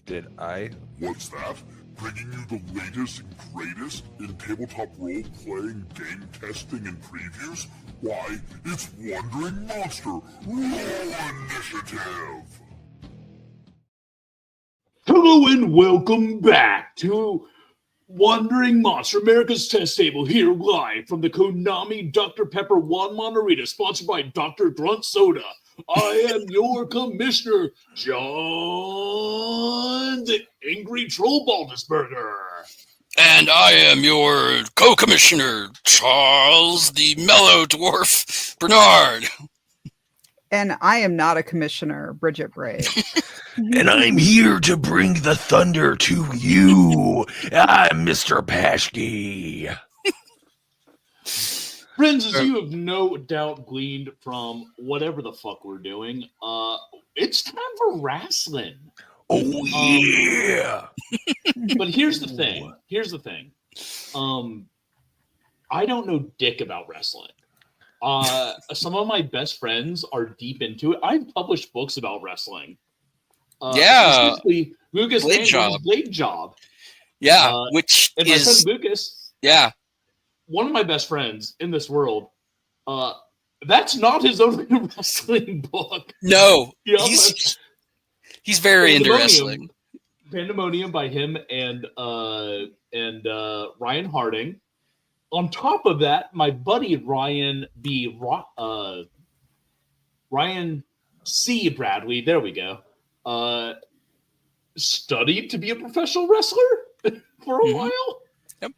Did I? What's that? Bringing you the latest and greatest in tabletop role-playing, game testing, and previews? Why, it's Wandering Monster Roll Initiative! Hello and welcome back to Wandering Monster, America's Test Table, here live from the Konami Dr. Pepper Juan Monterita, sponsored by Dr. Grunt Soda. I am your commissioner, John the Angry Troll Baldisberger. And I am your co-commissioner, Charles the Mellow Dwarf Bernard. And I am not a commissioner, Bridget Brave. And I'm here to bring the thunder to you. I'm Mr. Pashke. Friends, as you have no doubt gleaned from whatever the fuck we're doing, it's time for wrestling. Oh, yeah. But here's the thing. I don't know dick about wrestling. Some of my best friends are deep into it. I've published books about wrestling. Specifically Lucas Blade Job. Blade Job. Yeah, which and is... my friend Lucas, Yeah. one of my best friends in this world, that's not his only wrestling book. No, You know, he's very into wrestling. Pandemonium by him and Ryan Harding. On top of that, my buddy Ryan C. Bradley, there we go, studied to be a professional wrestler for a while. Yep.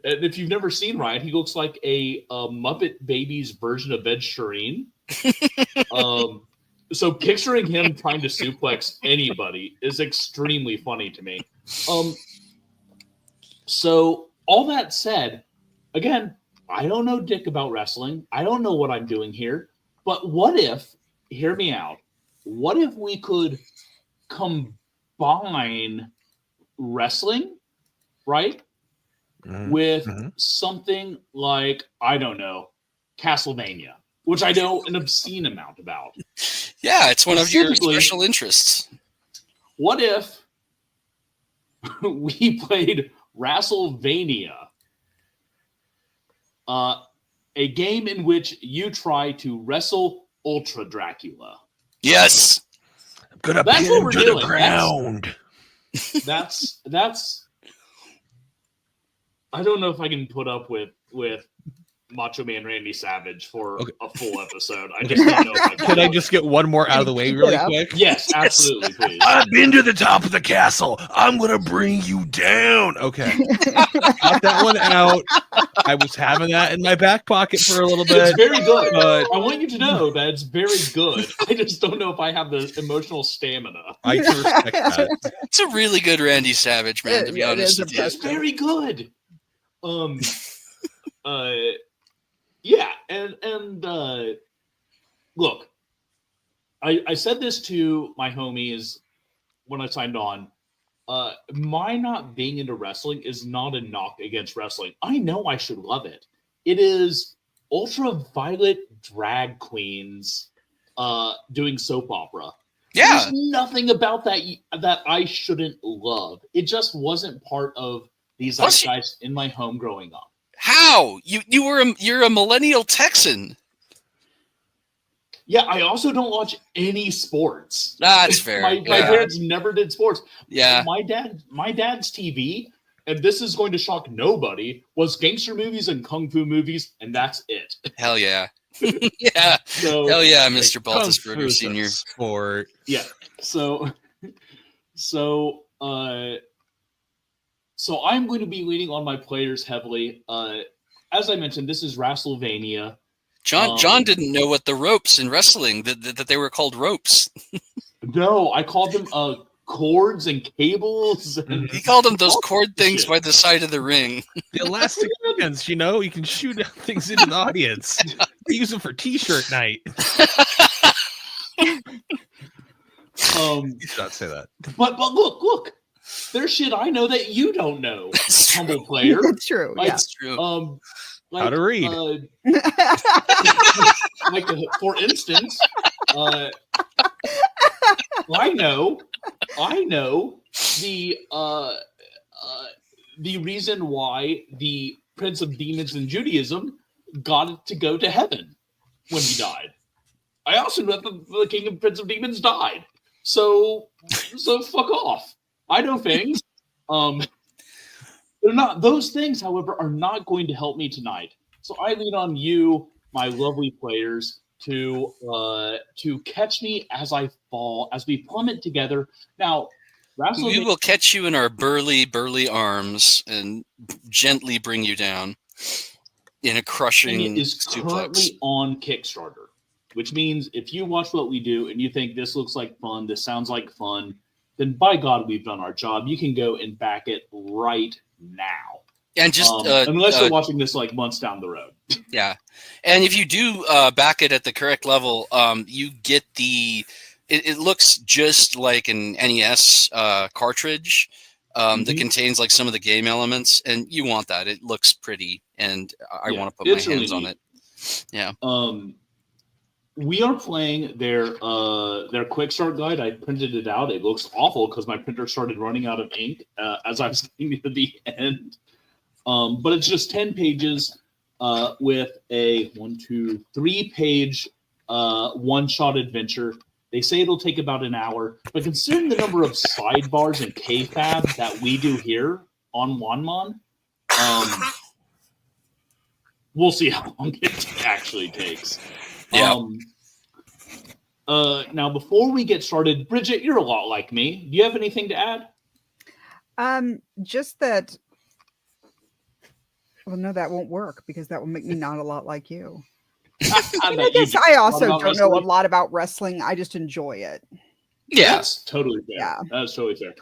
And if you've never seen Ryan, he looks like a Muppet Babies version of Ed Sheeran. So picturing him trying to suplex anybody is extremely funny to me. So all that said, again, I don't know dick about wrestling. I don't know what I'm doing here. But what if, hear me out, what if we could combine wrestling, right? With something like, I don't know, Castlevania, which I know an obscene amount about. Yeah, it's one of your special interests. What if we played WrestleVania, a game in which you try to wrestle ULTRADRACULA? Yes. I'm gonna pin him to the ground. That's I don't know if I can put up with Macho Man Randy Savage for a full episode. I just don't know if I can. Can I just get one more out of the way really quick? Yes, absolutely, please. I've been to the top of the castle. I'm gonna bring you down. Okay. Got that one out. I was having that in my back pocket for a little bit. It's very good. But I want you to know that it's very good. I just don't know if I have the emotional stamina. I can respect that. It's a really good Randy Savage, man, to be honest with you. It's very good. Yeah, and look, I said this to my homies when I signed on. My not being into wrestling is not a knock against wrestling. I know I should love it. It is ultraviolet drag queens doing soap opera. Yeah. There's nothing about that I shouldn't love. It just wasn't part of these guys in my home growing up. How? You're a millennial Texan. Yeah, I also don't watch any sports. That's fair. My parents never did sports. Yeah. My dad's TV, and this is going to shock nobody, was gangster movies and kung fu movies, and that's it. Hell yeah. Yeah. So, hell yeah, Mr. Baltusberger Sr. Sport. Yeah. So I'm going to be leaning on my players heavily. As I mentioned, this is WrestleVania. John didn't know what the ropes in wrestling, that they were called ropes. No, I called them cords and cables. And he called them those cord things by the side of the ring. The elastic bands, you know, you can shoot things into the audience. They use them for t-shirt night. You should not say that. But look. There's shit I know that you don't know, humble player. It's true. It's true. How to read. For instance, I know the reason why the Prince of Demons in Judaism got to go to heaven when he died. I also know that the King and Prince of Demons died. So fuck off. I know things. They're not, those things, however, are not going to help me tonight. So I lean on you, my lovely players, to catch me as I fall, as we plummet together. Now, We will catch you in our burly arms and gently bring you down in a crushing is suplex. Currently on Kickstarter, which means if you watch what we do and you think this looks like fun, this sounds like fun, then by God, we've done our job. You can go and back it right now. And just unless you're watching this like months down the road. Yeah. And if you do back it at the correct level, you get it looks just like an NES cartridge that contains like some of the game elements, and you want that. It looks pretty, and I want to put my hands on it. Yeah. We are playing their quick start guide. I printed it out. It looks awful because my printer started running out of ink as I was getting to the end. But it's just 10 pages with a 3-page one-shot adventure. They say it'll take about an hour, but considering the number of sidebars and kayfab that we do here on Wanmon, we'll see how long it actually takes. Yeah. Now, before we get started, Bridget, you're a lot like me. Do you have anything to add? Just that. Well, no, that won't work because that will make me not a lot like you. I guess I also don't know a lot about wrestling. I just enjoy it. Yeah, that's totally fair. Yeah, that's totally fair.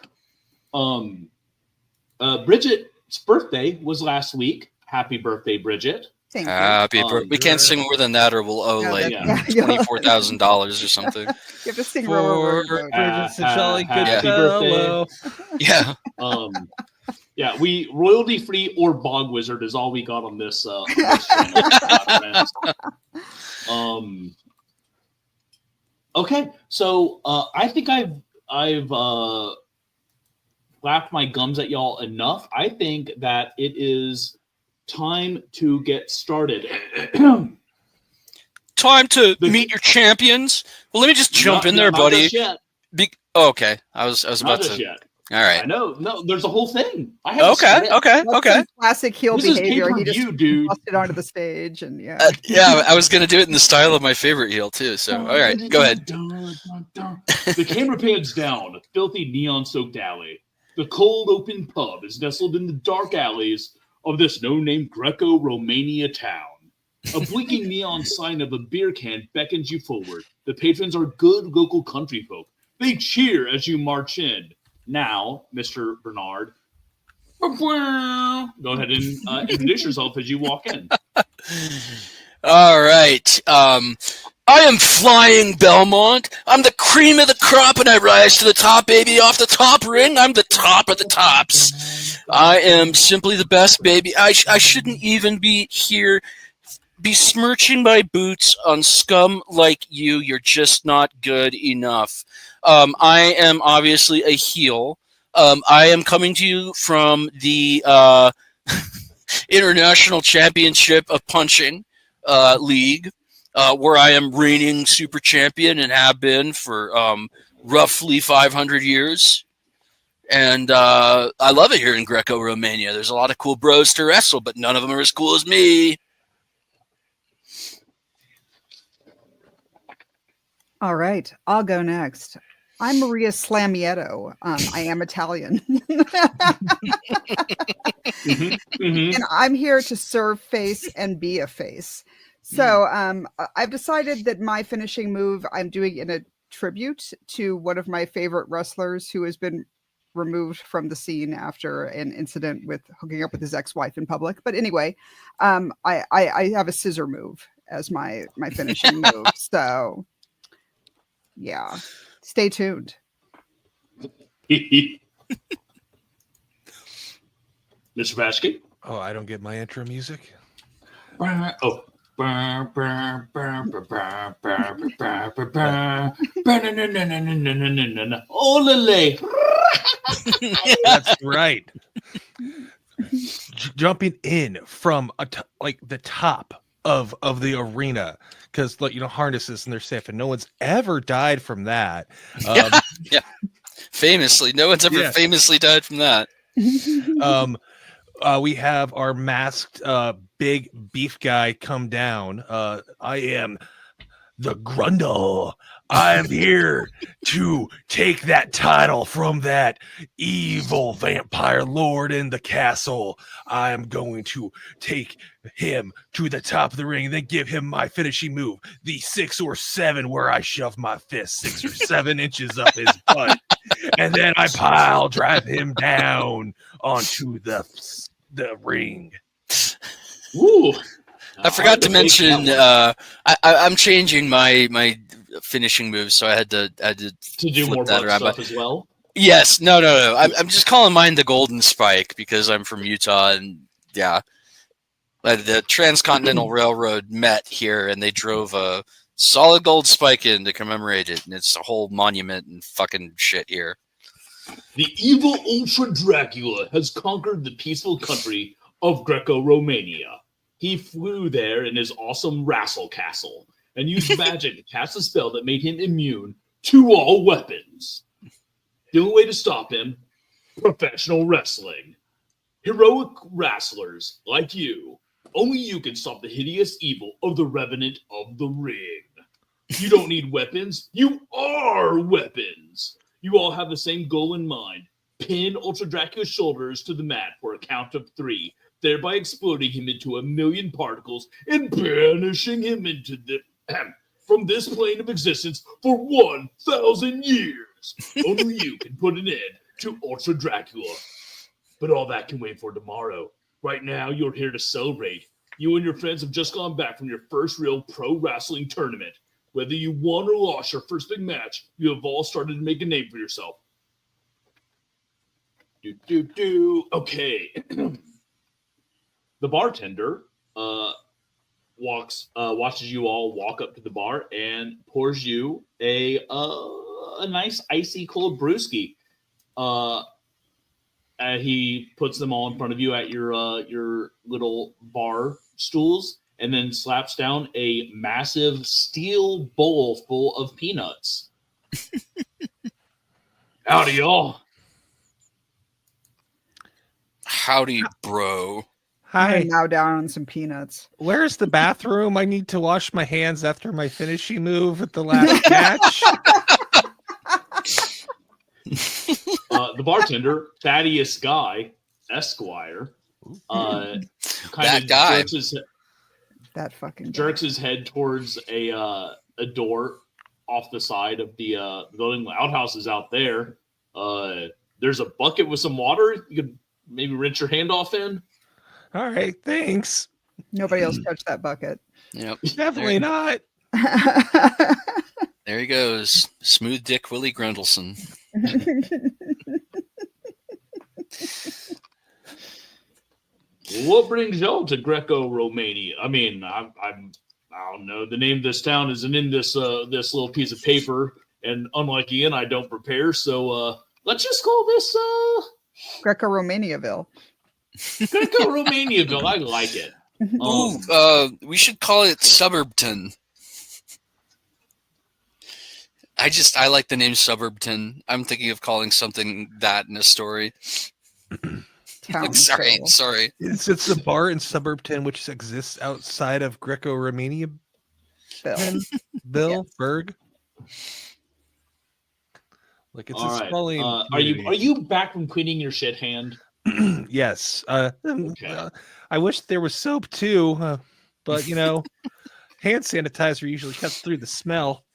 Bridget's birthday was last week. Happy birthday, Bridget! Thank you. We can't sing more than that, or we'll owe $24,000 or something. You have to sing Bridget's a jolly good fellow. Yeah. Yeah, we royalty free or bog wizard is all we got on this. Channel. Okay, so I think I've flapped my gums at y'all enough. I think that it is time to get started. Time to meet your champions. Well, let me just jump in there, buddy. Okay, I was about to. Yet. All right. I know. No, there's a whole thing. Okay. Classic heel behavior. He just busted onto the stage, and I was gonna do it in the style of my favorite heel too. So, all right, go ahead. The camera pans down a filthy neon-soaked alley. The cold, open pub is nestled in the dark alleys of this no-name Greco-Romania town. A blinking neon sign of a beer can beckons you forward. The patrons are good local country folk. They cheer as you march in. Now, Mr. Bernard, go ahead and introduce yourself as you walk in. All right. I am Flying Belmont. I'm the cream of the crop, and I rise to the top, baby. Off the top ring, I'm the top of the tops. I am simply the best, baby. I shouldn't even be here besmirching my boots on scum like you. You're just not good enough. I am obviously a heel. I am coming to you from the International Championship of Punching League, where I am reigning super champion and have been for roughly 500 years. And I love it here in Greco-Romania. There's a lot of cool bros to wrestle, but none of them are as cool as me. All right, I'll go next. I'm Maria Slamietto. I am Italian. And I'm here to serve face and be a face. So I've decided that my finishing move I'm doing in a tribute to one of my favorite wrestlers who has been removed from the scene after an incident with hooking up with his ex-wife in public. But anyway, I have a scissor move as my finishing move. So yeah. Stay tuned. Mr. Vashke? Oh, I don't get my intro music? Oh. Olele. That's right. Jumping in from like the top of the arena, because harnesses and they're safe, and no one's ever died from that. Yeah. Famously, no one's ever famously died from that. We have our masked big beef guy come down. I am the Grundle. I am here to take that title from that evil vampire lord in the castle. I am going to take him to the top of the ring and then give him my finishing move, the 6 or 7, where I shove my fist 6 or 7 inches up his butt. And then I pile drive him down onto the ring. Ooh. I forgot to mention I'm changing my finishing moves, so I had to do more that around stuff as well. Yes, no. I'm just calling mine the Golden Spike because I'm from Utah, and the Transcontinental Railroad met here, and they drove a solid gold spike in to commemorate it, and it's a whole monument and fucking shit here. The evil ULTRADRACULA has conquered the peaceful country of Greco-Romania. He flew there in his awesome Wrestle Castle and used magic to cast a spell that made him immune to all weapons. The only way to stop him, professional wrestling. Heroic wrestlers like you, only you can stop the hideous evil of the Revenant of the Ring. You don't need weapons, you are weapons. You all have the same goal in mind. Pin ULTRADRACULA's shoulders to the mat for a count of 3, thereby exploding him into 1,000,000 particles and banishing him into from this plane of existence for 1,000 years. Only you can put an end to ULTRADRACULA. But all that can wait for tomorrow. Right now, you're here to celebrate. You and your friends have just gone back from your first real pro wrestling tournament. Whether you won or lost your first big match, you have all started to make a name for yourself. Okay. The bartender watches you all walk up to the bar and pours you a nice icy cold brewski. And he puts them all in front of you at your little bar stools, and then slaps down a massive steel bowl full of peanuts. Howdy, y'all. Howdy, bro. Hi. I'm now down on some peanuts. Where's the bathroom? I need to wash my hands after my finishing move at the last match. The bartender, Thaddeus Guy, Esquire, kind of jerks his head towards a door off the side of the building. The outhouse is out there. There's a bucket with some water. You could maybe rinse your hand off in. All right, thanks. Nobody else touched that bucket. Yep, definitely not. There he goes, smooth dick Willie Grundleson. What brings y'all to Greco-Romania? I mean, I don't know. The name of this town isn't in this little piece of paper, and unlike Ian, I don't prepare. So let's just call this Greco-Romaniaville. Greco-Romaniaville. I like it. We should call it Suburbton. I like the name Suburbton. I'm thinking of calling something that in a story. Sorry. It's a bar in Suburbton which exists outside of Greco-Romania. Bill Berg. Like it's all a sprawling. Are you back from cleaning your shit hand? Yes. Okay. I wish there was soap too, but hand sanitizer usually cuts through the smell.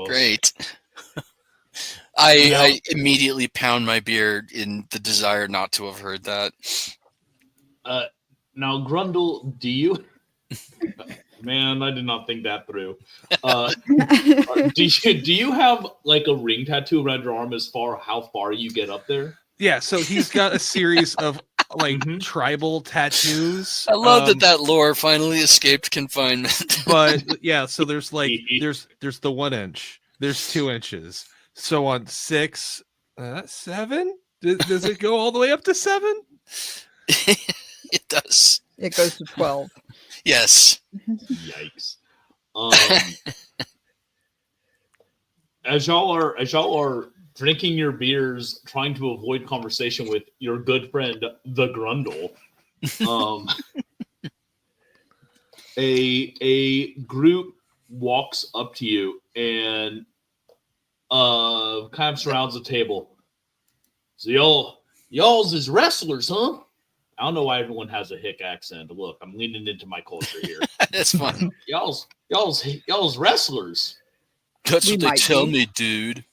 Great. I immediately pound my beard in the desire not to have heard that. Now, Grundle, do you? Man, I did not think that through. Do you have like a ring tattoo around your arm as far how far you get up there? Yeah, so he's got a series of like tribal tattoos. I love that lore finally escaped confinement. But yeah, so there's like there's the 1 inch, there's 2 inches. So on 6, 7? Does it go all the way up to 7? It does. It goes to 12. Yes. Yikes. As y'all are drinking your beers, trying to avoid conversation with your good friend the Grundle, a group walks up to you and kind of surrounds the table. So y'all's is wrestlers, huh? I don't know why everyone has a hick accent. Look, I'm leaning into my culture here. That's fun. Y'all's wrestlers. That's We what they might tell be. me, dude.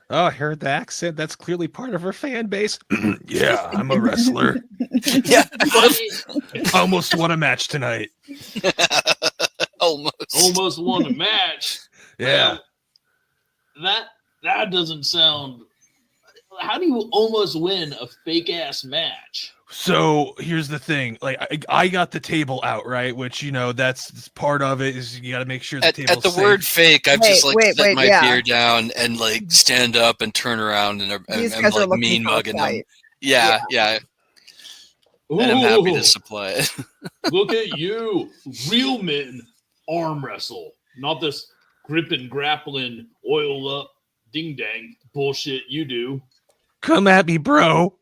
Oh, I heard the accent. That's clearly part of her fan base. Yeah, I'm a wrestler. Yeah. Almost won a match tonight. Almost Won a match. Yeah. Well, that doesn't sound. How do you almost win a fake ass match? So here's the thing. Like I got the table out, right? Which, you know, that's part of it is you got to make sure the table's At the safe. word fake, I've just like Wait, set my yeah. beer down and like stand up and turn around and These I'm guys are like looking mean for a mugging them. fight. Yeah. And I'm happy Ooh, to supply it. look at you. Real men arm wrestle. Not this gripping, grappling, oil up, ding dang bullshit you do. Come at me, bro.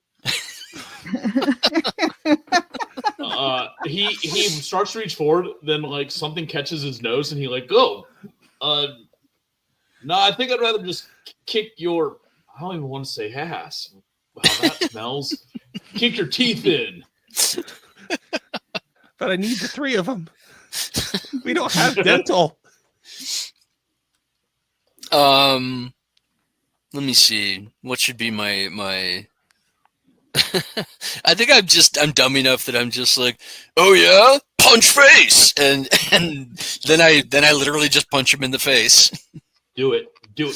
He starts to reach forward, then like something catches his nose and he like, go. No, I think I'd rather just kick your, I don't even want to say ass. How that smells. Kick your teeth in. But I need the 3 of them. We don't have dental. Let me see. What should be my I think I'm dumb enough that I'm just like, oh yeah, punch face, and then I literally just punch him in the face. Do it,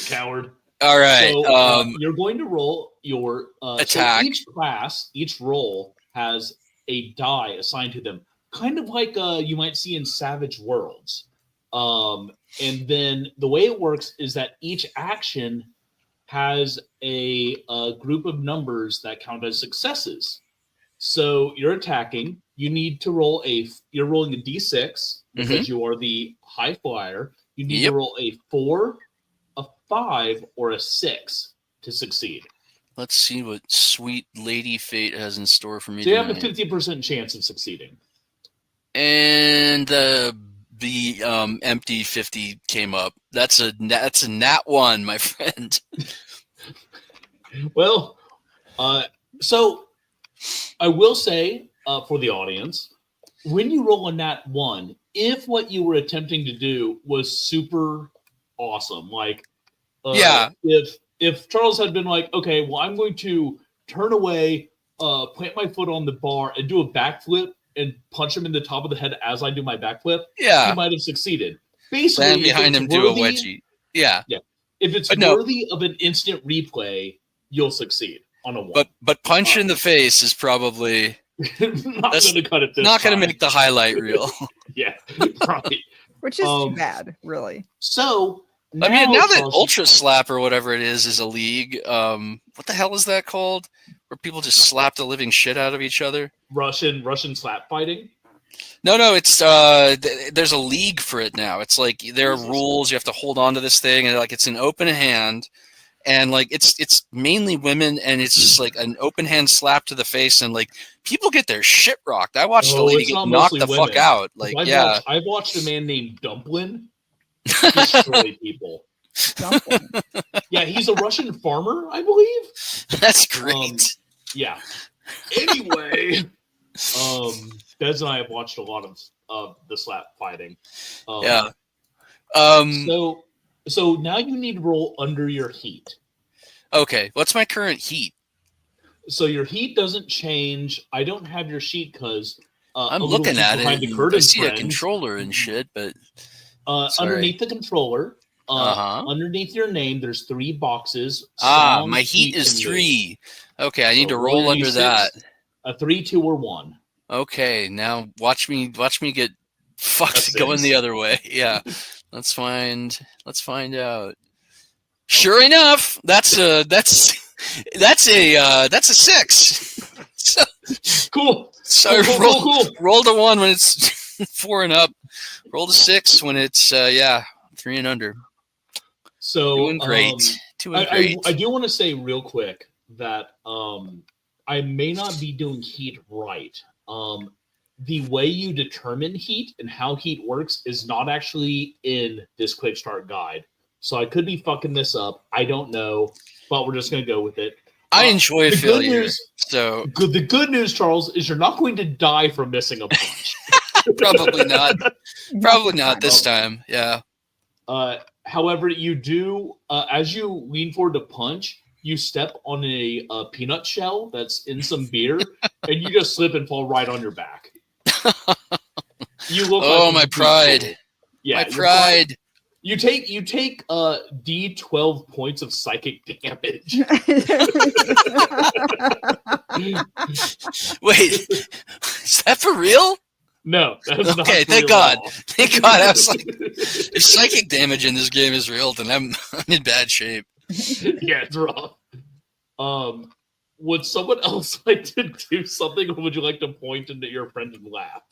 coward. All right. So, you're going to roll your attack. So each role has a die assigned to them, kind of like you might see in Savage Worlds. And then the way it works is that each action has a group of numbers that count as successes. So you're attacking. You need to roll you're rolling a d6 because you are the high flyer. You need to roll a 4, a 5, or a 6 to succeed. Let's see what sweet Lady Fate has in store for me. So you have a 50% chance of succeeding. And the empty 50 came up. That's a nat 1, my friend. Well, so I will say for the audience, when you roll a nat 1, if what you were attempting to do was super awesome, like if Charles had been like, okay, well, I'm going to turn away, plant my foot on the bar, and do a backflip and punch him in the top of the head as I do my backflip, he might have succeeded. Basically, stand behind him, do a wedgie. Yeah. If it's worthy of an instant replay, you'll succeed on a 1. But punch in the face is probably not going to cut it this not going time. to make the highlight reel. Yeah, right. Which is too bad, really. So now that Ultra Slap or whatever it is a league, what the hell is that called? Where people just slap the living shit out of each other? Russian slap fighting? No, it's there's a league for it now. It's like there are rules. You have to hold on to this thing, and like it's an open hand, and like it's mainly women, and it's just like an open hand slap to the face, and like people get their shit rocked. I watched a lady get knocked the fuck out. Like I've watched a man named Dumplin destroy people. Dumpling. Yeah, he's a Russian farmer, I believe. That's great. Yeah. Anyway, Bez and I have watched a lot of the slap fighting. So now you need to roll under your heat. Okay, what's my current heat? So your heat doesn't change. I don't have your sheet because I'm looking at it. I see a controller and shit, but underneath the controller, underneath your name, there's 3 boxes. My heat is 3. Okay, I need to roll under that. A 3, 2, or 1. Okay, now watch me get fucked going the other way. Yeah, let's find out. Sure enough, that's a 6. Cool. So Cool. roll the 1 when it's 4 and up. Roll the 6 when it's 3 and under. So Doing great. I do want to say real quick that I may not be doing heat right. The way you determine heat and how heat works is not actually in this quick start guide. So I could be fucking this up. I don't know, but we're just going to go with it. I enjoy failure. The good news, Charles, is you're not going to die from missing a punch. Probably not. Probably not this time. Yeah. However, you do, as you lean forward to punch, you step on a peanut shell that's in some beer, and you just slip and fall right on your back. You look. Oh, my pride! Cool. Yeah, my pride. You take D12 points of psychic damage. Wait, is that for real? No, that's not. Okay, thank God. Thank God. I was like, if psychic damage in this game is real, then I'm in bad shape. Yeah, it's rough. Would someone else like to do something, or would you like to point into your friend and laugh?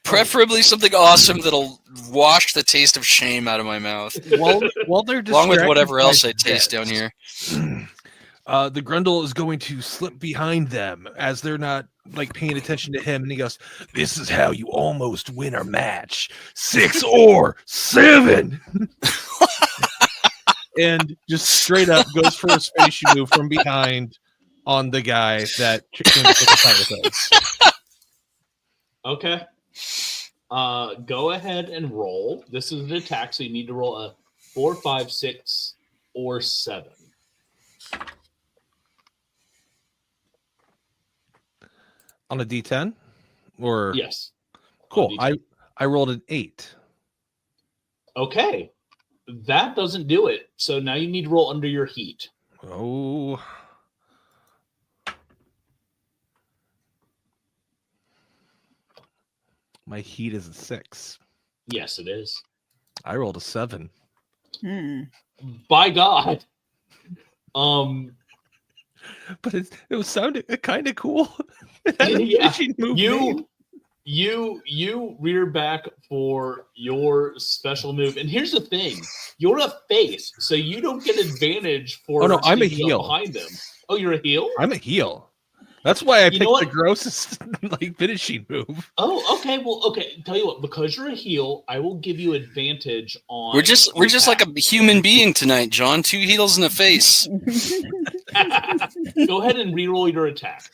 Preferably something awesome that'll wash the taste of shame out of my mouth. While they're along with whatever else I taste down here. The Grundle is going to slip behind them as they're not like paying attention to him, and he goes, "This is how you almost win a match: 6 or 7." And just straight up goes for a finishing move from behind on the guy that came to take a fight with us. Okay. Go ahead and roll. This is an attack, so you need to roll a 4, 5, 6, or 7. On a D10? Or yes. Cool. I rolled an 8. Okay. That doesn't do it. So now you need to roll under your heat. Oh. My heat is a 6. Yes, it is. I rolled a 7. By God. But it was sounding kind of cool. Yeah. You rear back for your special move, and here's the thing: you're a face, so you don't get advantage for. Oh no, I'm a heel behind them. Oh, you're a heel. I'm a heel. That's why I picked the grossest like finishing move. Oh, okay. Well, okay. Tell you what, because you're a heel, I will give you advantage on. We're just like a human being tonight, John. 2 heels in the face. Go ahead and re-roll your attack.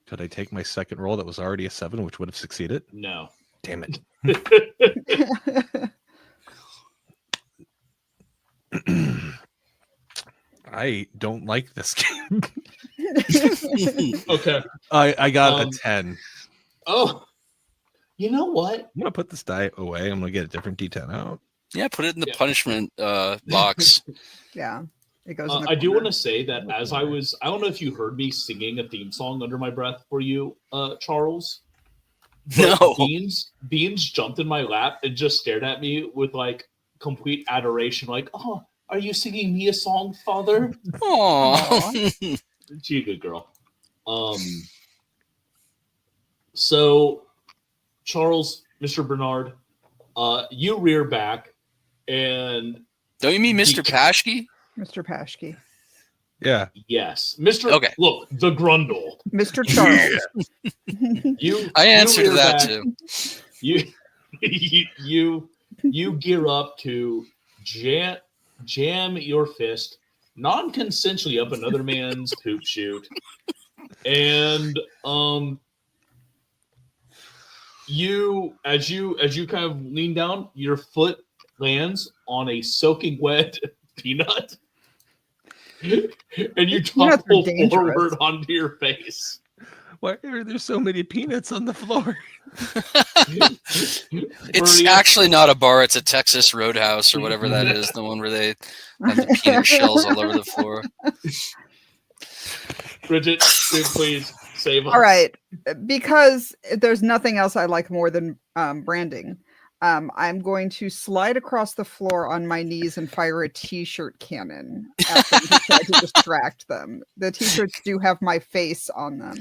Could I take my second roll that was already a 7, which would have succeeded? No. Damn it. I don't like this game. Okay. I got a 10. Oh, you know what? I'm going to put this die away. I'm going to get a different D10 out. Yeah, put it in the punishment box. Yeah. It goes. I do want to say that as I don't know if you heard me singing a theme song under my breath for you, Charles. No. Beans jumped in my lap and just stared at me with like complete adoration, like, "Oh, are you singing me a song, Father?" Aww. She a good girl. So, Charles, Mr. Bernard, you rear back, and don't you mean Mr. Paschke? Mr. Paschke. Yeah. Yes, Mr. Okay. Look, the Grundle, Mr. Charles. I answered to that too. You gear up to jam your fist non-consensually up another man's poop chute, and you as you kind of lean down, your foot lands on a soaking wet peanut, and you topple forward onto your face. Why are there so many peanuts on the floor? It's actually not a bar. It's a Texas Roadhouse or whatever that is. The one where they have the peanut shells all over the floor. Bridget, please save us. All right. Because there's nothing else I like more than branding. I'm going to slide across the floor on my knees and fire a t-shirt cannon at them to try to distract them. The t-shirts do have my face on them.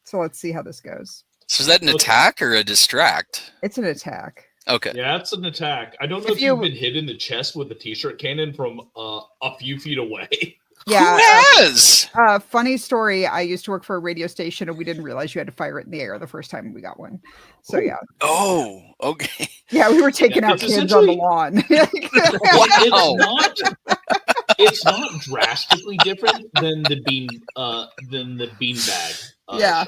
So let's see how this goes. So is that an attack or a distract? It's an attack. Okay. Yeah, it's an attack. I don't know if you've been hit in the chest with a t-shirt cannon from a few feet away. Yeah. Who has? Funny story. I used to work for a radio station, and we didn't realize you had to fire it in the air the first time we got one. So yeah. Oh, okay. Yeah, we were taking out kids on the lawn. It's not drastically different than the beanbag shot.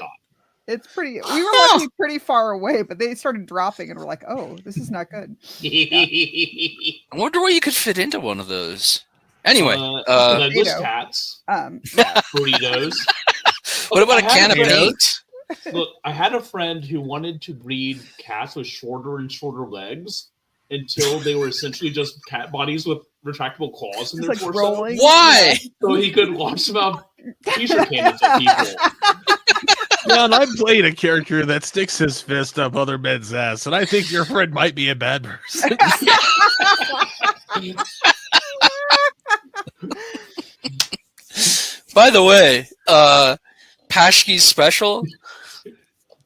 It's pretty. We were luckily pretty far away, but they started dropping, and we're like, "Oh, this is not good." I wonder where you could fit into one of those. Anyway, those cats, burritos. What about a can of paint? Look, I had a friend who wanted to breed cats with shorter and shorter legs until they were essentially just cat bodies with retractable claws in their torso. Rolling. Why? So he could launch them out t-shirt cannons at people. Yeah, and I played a character that sticks his fist up other men's ass, and I think your friend might be a bad person. By the way, Paschke's special,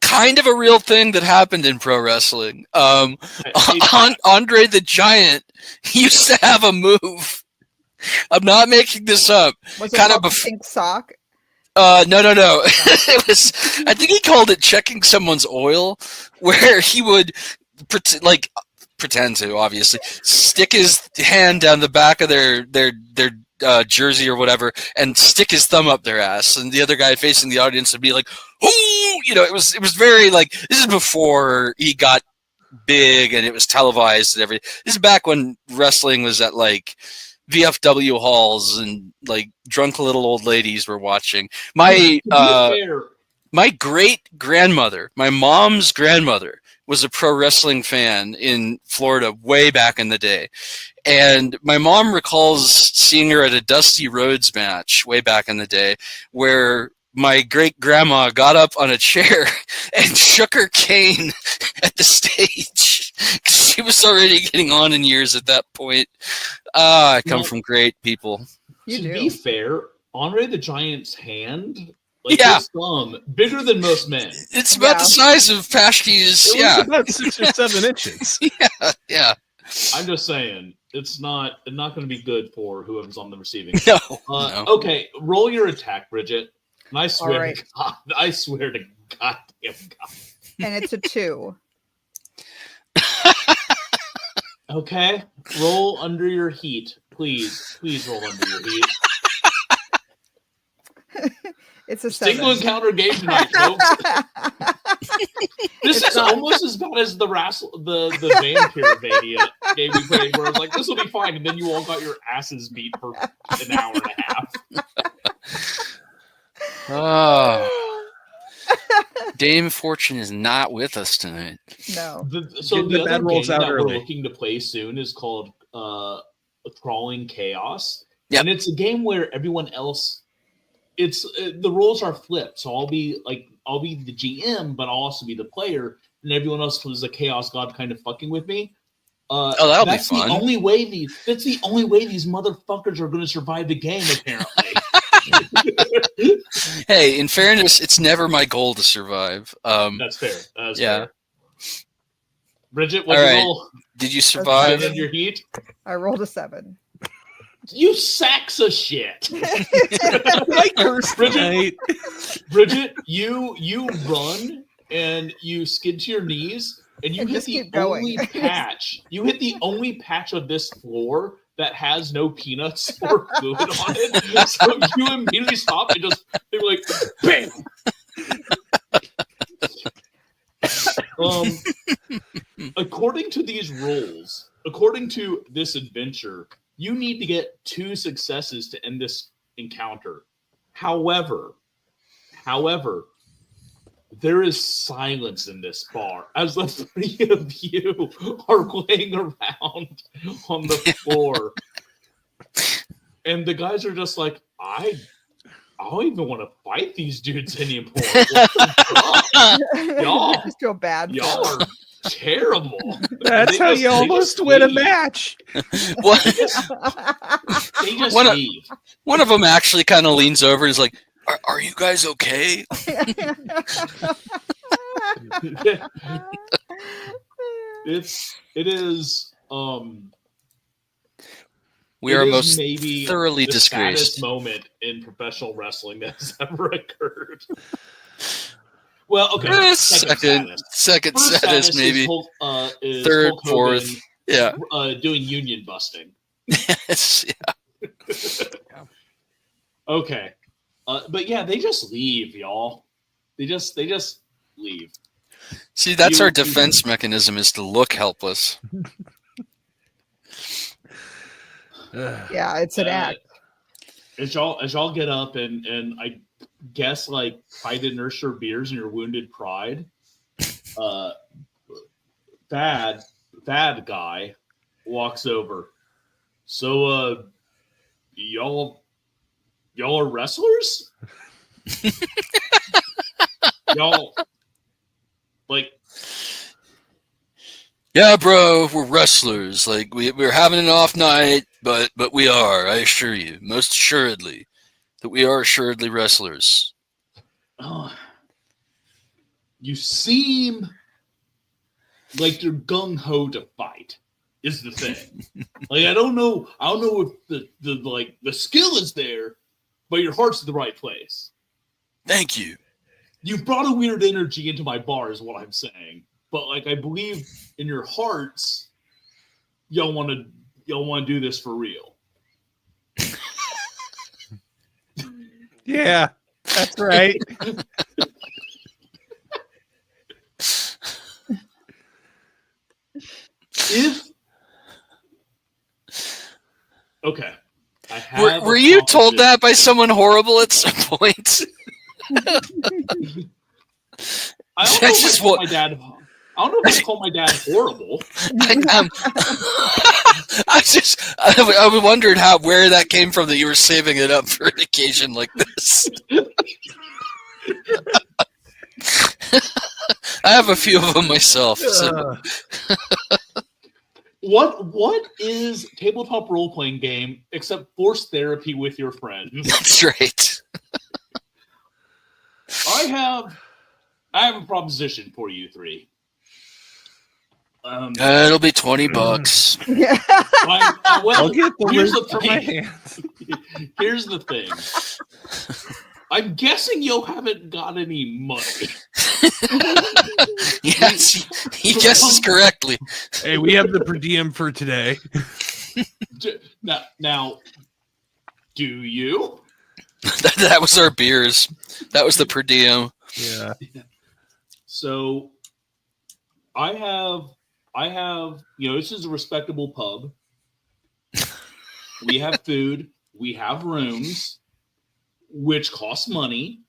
kind of a real thing that happened in pro wrestling. Andre the Giant used to have a move. I'm not making this up. Was it kind called of pink sock? No. It was. I think he called it checking someone's oil, where he would pretend to obviously stick his hand down the back of their jersey or whatever, and stick his thumb up their ass, and the other guy facing the audience would be like, "Ooh!" It was very like, this is before he got big and it was televised and everything. This is back when wrestling was at like VFW halls and like drunk little old ladies were watching. My great grandmother, my mom's grandmother, was a pro wrestling fan in Florida way back in the day. And my mom recalls seeing her at a Dusty Rhodes match way back in the day where my great grandma got up on a chair and shook her cane at the stage. She was already getting on in years at that point. I come from great people. To be fair, Andre the Giant's hand, his thumb, bigger than most men. It's about the size of Paschke's. It was about 6 or 7 inches. Yeah. I'm just saying, it's not going to be good for whoever's on the receiving end. No. Okay, roll your attack, Bridget. And I swear to God, goddamn God. And it's a 2. Okay, roll under your heat, please. Please roll under your heat. It's a 7. Single encounter game tonight, folks. This is almost as bad as the WrestleVania game we played, where I was like, this will be fine, and then you all got your asses beat for an hour and a half. Dame Fortune is not with us tonight. No. So the other game that we're looking to play soon is called Crawling Chaos. Yep. And it's a game where everyone else, the roles are flipped. So I'll be the GM, but I'll also be the player, and everyone else was a chaos god kind of fucking with me. That'll be fun. That's the only way these motherfuckers are going to survive the game, apparently. Hey, in fairness, it's never my goal to survive. That's fair. That's fair. Bridget, what roll? Did you survive? In your heat? I rolled a 7. You sacks of shit. Bridget, you run and you skid to your knees and you hit the only patch. You hit the only patch of this floor that has no peanuts or fluid on it. So you immediately stop and just they're like, bam. According to these rules, according to this adventure, you need to get 2 successes to end this encounter. However, there is silence in this bar as the 3 of you are laying around on the floor. And the guys are just like, I don't even want to fight these dudes anymore. Y'all I just feel bad. Y'all are terrible. That's how you almost win a match. What? They just One of- leave. One of them actually kind of leans over and is like, are you guys okay? It is We it are is most maybe thoroughly the disgraced. saddest moment in professional wrestling that has ever occurred. Well, okay, Second First saddest, maybe. Is Third, Hulk Hogan, fourth. Yeah. doing union busting. Yes, yeah. Okay, but yeah, they just leave, y'all. They just leave. See, that's our defense mechanism, is to look helpless. Yeah, it's an act. As y'all get up and I guess like try to nurse your beers and your wounded pride. Bad guy walks over. So y'all are wrestlers? Y'all like, Yeah, bro, we're wrestlers. Like we're having an off night, but we are, I assure you, most assuredly, that we are assuredly wrestlers. oh, you seem like you're gung ho to fight. Is the thing. Like I don't know if the skill is there, but your heart's in the right place. Thank you. You've brought a weird energy into my bar, is what I'm saying. But like I believe in your hearts, y'all want to do this for real. Yeah, that's right. Okay. Were you told that by someone horrible at some point? I don't know if I call my dad. I don't know if I call my dad horrible. I wondered where that came from, that you were saving it up for an occasion like this. I have a few of them myself. So. What is tabletop role playing game except forced therapy with your friends? That's right. I have a proposition for you three. It'll be $20. Yeah. I'll get the here's list the for my thing. hands. Here's the thing. I'm guessing you haven't got any money. Yes, he guesses correctly. Hey, we have the per diem for today. Now, do you? That was our beers. That was the per diem. Yeah. So, I have, this is a respectable pub. We have food. We have rooms, which cost money.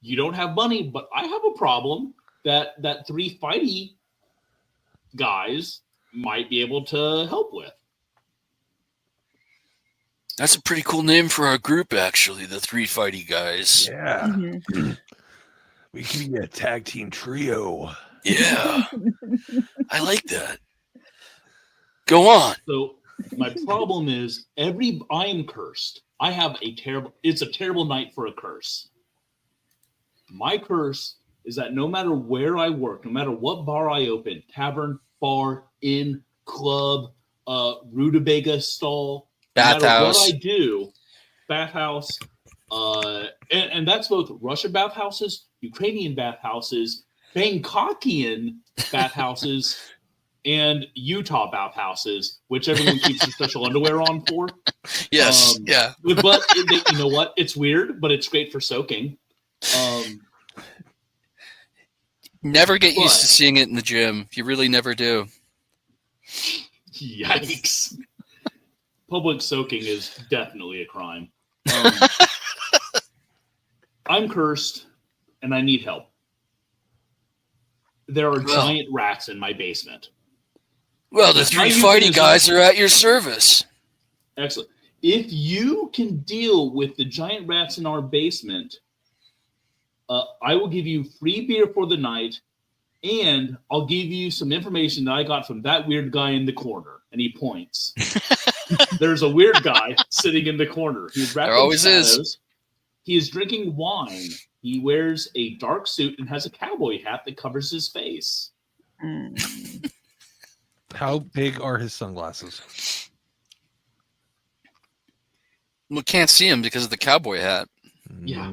You don't have money, but I have a problem that three fighty guys might be able to help with. That's a pretty cool name for our group, actually, the Three Fighty Guys. Yeah. Mhm. We can be a tag team trio. Yeah. I like that. Go on. So my problem is I am cursed. I have it's a terrible night for a curse. My curse is that no matter where I work, no matter what bar I open, tavern, bar, inn, club, rutabaga stall, Bathhouse. no matter what I do, bathhouse, and that's both Russian bathhouses, Ukrainian bathhouses, Bangkokian bathhouses, and Utah bathhouses, which everyone keeps their special underwear on for. Yes, yeah. But you know what? It's weird, but it's great for soaking. Never get used to seeing it in the gym. You really never do. Yikes. Public soaking is definitely a crime. I'm cursed, and I need help. There are giant rats in my basement. Well, the Three Fighty Guys are at your service. Excellent. If you can deal with the giant rats in our basement, I will give you free beer for the night And I'll give you some information that I got from that weird guy in the corner. And he points. There's a weird guy sitting in the corner. He's wrapped There in always shadows. is. He is drinking wine. He wears a dark suit and has a cowboy hat that covers his face. How big are his sunglasses? We can't see him because of the cowboy hat. Yeah.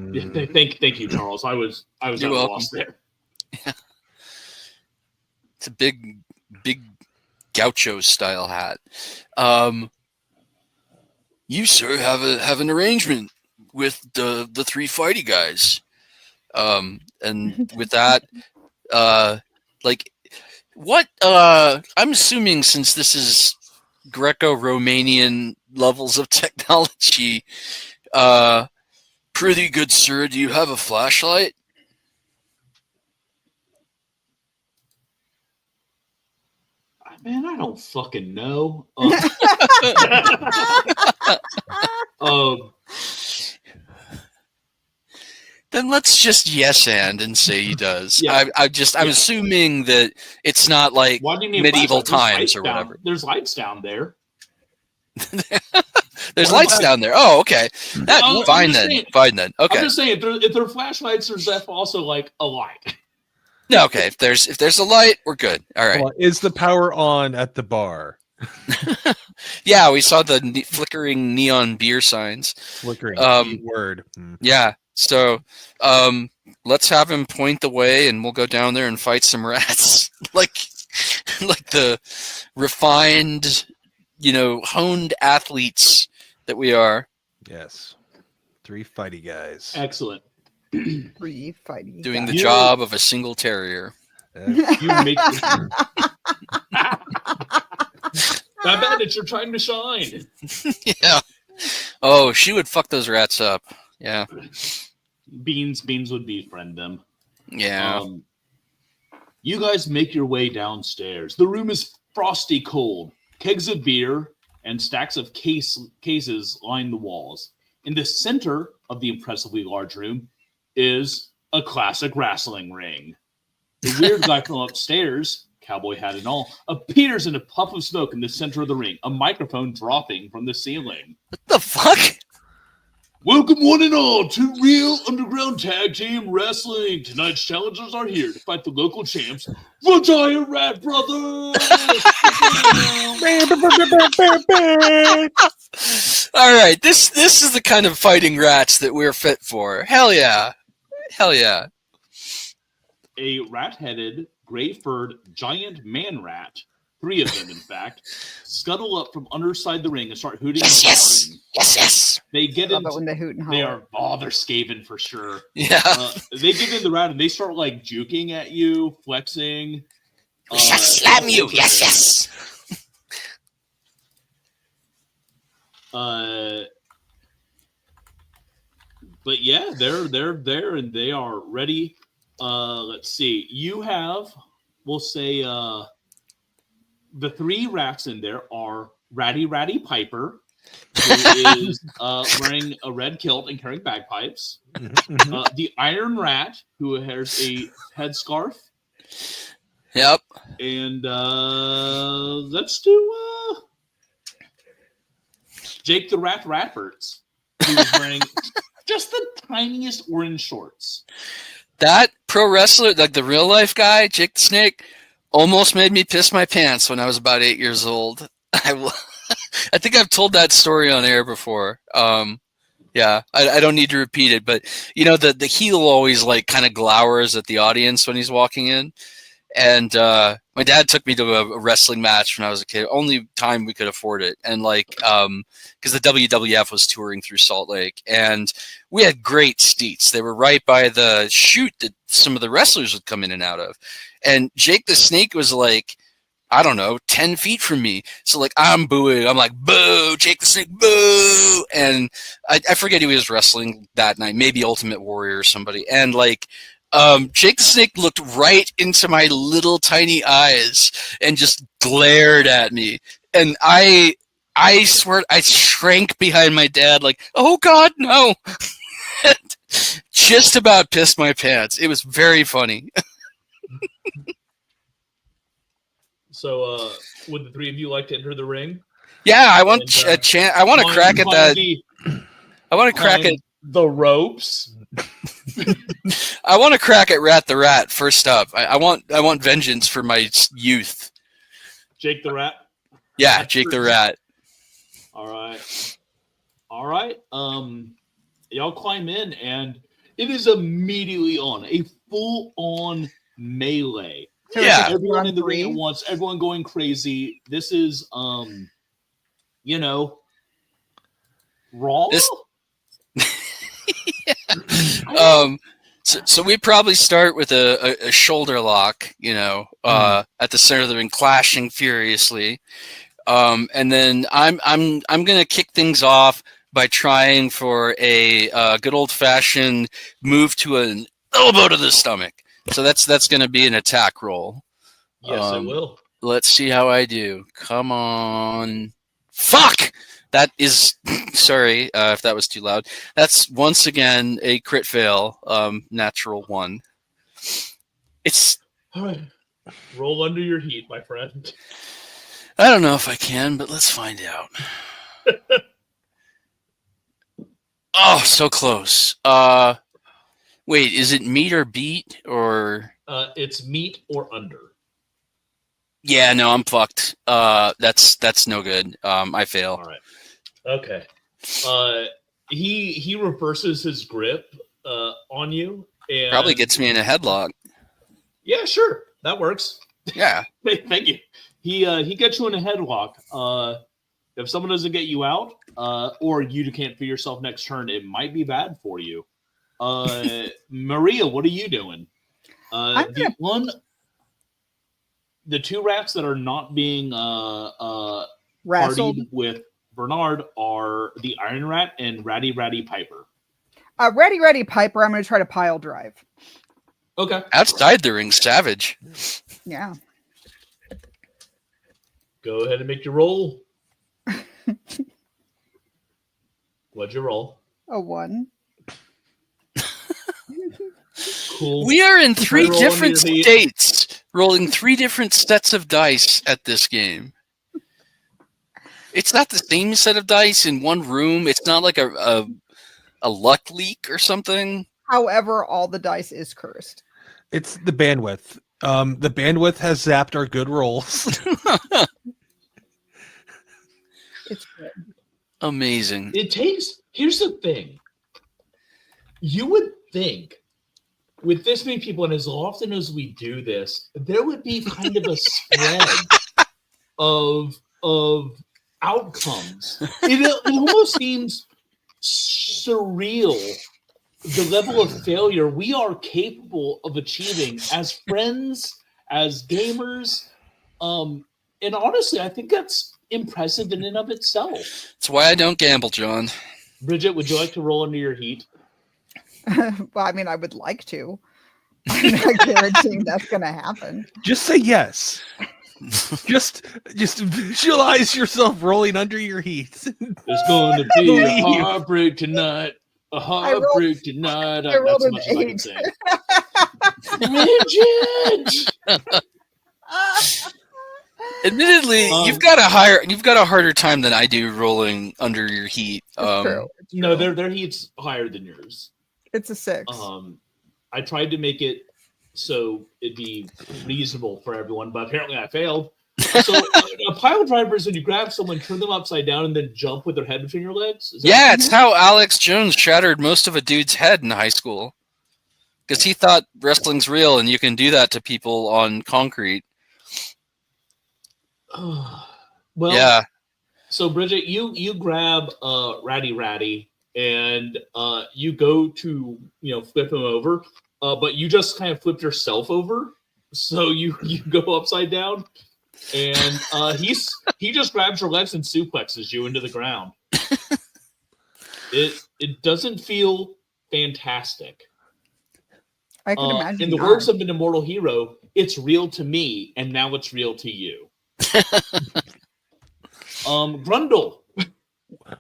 Thank you, Charles. I was You're at a welcome. loss there. Yeah. It's a big gaucho style hat. You, sir, have an arrangement with the three fighty guys. And with that, like, what? I'm assuming since this is Greco-Romanian levels of technology, pretty good, sir. Do you have a flashlight? Man, I don't fucking know. Then let's just yes and say he does. Yeah. I'm assuming that it's not like Why do you need medieval flashlight? times or whatever. There's lights down there. There's lights down there. Oh, okay. Fine then. Fine then. Okay. I'm just saying, if there are flashlights, there's also like a light. No, okay. If there's a light, we're good. All right. Well, is the power on at the bar? Yeah, we saw the flickering neon beer signs. Flickering word. Yeah. So, let's have him point the way, and we'll go down there and fight some rats, like the refined, honed athletes that we are. Yes, three fighty guys. Excellent. Three fighting. Doing the job of a single terrier. You make that bad. It's your time to shine. Yeah. Oh, she would fuck those rats up. Yeah. Beans would befriend them. Yeah. You guys make your way downstairs. The room is frosty cold. Kegs of beer and stacks of cases line the walls. In the center of the impressively large room is a classic wrestling ring. The weird guy from upstairs, cowboy hat and all, appears in a puff of smoke in the center of the ring, a microphone dropping from the ceiling. What the fuck? Welcome one and all to Real Underground Tag Team Wrestling. Tonight's challengers are here to fight the local champs, the Giant Rat Brothers. All right, this is the kind of fighting rats that we're fit for. Hell yeah. Hell yeah. A rat-headed, gray-furred giant man rat, 3 of them in fact, scuttle up from underside the ring and start hooting and hollering. Yes. They get Love it into when they hoot and They holler. they're skaven for sure. Yeah. They get in the rat and they start like juking at you, flexing. Slam you. Yes. But yeah, they're there and they are ready. Let's see. You have, we'll say, the 3 rats in there are Ratty Ratty Piper, who is wearing a red kilt and carrying bagpipes. The Iron Rat, who wears a headscarf. Yep. And let's do Jake the Rat Ratberts, who is wearing just the tiniest orange shorts. That pro wrestler, like the real life guy, Jake the Snake, almost made me piss my pants when I was about 8 years old. I think I've told that story on air before. Yeah, I don't need to repeat it, but the heel always like kind of glowers at the audience when he's walking in. And my dad took me to a wrestling match when I was a kid. Only time we could afford it, and because the WWF was touring through Salt Lake, and we had great seats. They were right by the chute that some of the wrestlers would come in and out of. And Jake the Snake was like, I don't know, 10 feet from me. So like I'm booing. I'm like, boo, Jake the Snake, boo. And I forget who he was wrestling that night. Maybe Ultimate Warrior or somebody. And Jake the Snake looked right into my little tiny eyes and just glared at me. And I swear I shrank behind my dad like, oh God, no. Just about pissed my pants. It was very funny. So, would the three of you like to enter the ring? Yeah, I want And, a chance. I want to crack at that. I want to crack at the ropes. I want to crack at Rat the Rat first up. I want vengeance for my youth. Jake the Rat. Yeah, Jake the Rat. All right. Y'all climb in, and it is immediately on a full-on melee. So Yeah. it's Everyone round in the ring three. at once. Everyone going crazy. This is Raw. This- So we probably start with a shoulder lock, at the center of the ring, clashing furiously, and then I'm gonna kick things off by trying for a good old fashioned move to an elbow to the stomach. So that's gonna be an attack roll. Yes, it will. Let's see how I do. Come on, fuck. That is, sorry if that was too loud. That's once again a crit fail, natural 1. It's, All right. Roll under your heat, my friend. I don't know if I can, but let's find out. Oh, so close. Wait, is it meet or beat or? It's meet or under. Yeah, no, I'm fucked. That's no good. I fail. All right. Okay. He reverses his grip on you, and Probably gets me in a headlock. Yeah, sure, that works. Yeah. Thank you. He gets you in a headlock. If someone doesn't get you out, or you can't feel yourself next turn, it might be bad for you. Maria, what are you doing? The two rats that are not being Wrestled. partied with Bernard are the Iron Rat and Ratty Ratty Piper. Ratty Ratty Piper, I'm going to try to pile drive. Okay. Outside the ring, savage. Yeah. Go ahead and make your roll. What'd you roll? A 1. Cool. We are in 3 Roll different under your heat. states, rolling 3 different sets of dice at this game. It's not the same set of dice in one room. It's not like a luck leak or something. However, all the dice is cursed. It's the bandwidth. The bandwidth has zapped our good rolls. It's good. Amazing. Here's the thing. You would think with this many people, and as often as we do this, there would be kind of a spread of outcomes. It almost seems surreal, the level of failure we are capable of achieving as friends, as gamers. And honestly, I think that's impressive in and of itself. That's why I don't gamble, John. Bridget, would you like to roll under your heat? Well, I mean, I would like to. I'm not guaranteeing that's going to happen. Just say yes. just visualize yourself rolling under your heat. There's going to be a Believe. heartbreak tonight. A heartbreak tonight. I rolled That's as an much as I can say. Bridget! Admittedly, you've got a harder time than I do rolling under your heat. It's true. It's No, true. their heat's higher than yours. It's a 6. I tried to make it so it'd be reasonable for everyone, but apparently I failed. So a pile drivers, when you grab someone, turn them upside down, and then jump with their head between your legs. Is that- Yeah, it's how Alex Jones shattered most of a dude's head in high school. Because he thought wrestling's real and you can do that to people on concrete. Well, Yeah. So Bridget, you grab Ratty Ratty and you go to flip him over, but you just kind of flipped yourself over, so you go upside down, and he just grabs your legs and suplexes you into the ground. It doesn't feel fantastic. I can imagine. In the not. words of an immortal hero, it's real to me, and now it's real to you. Grundle.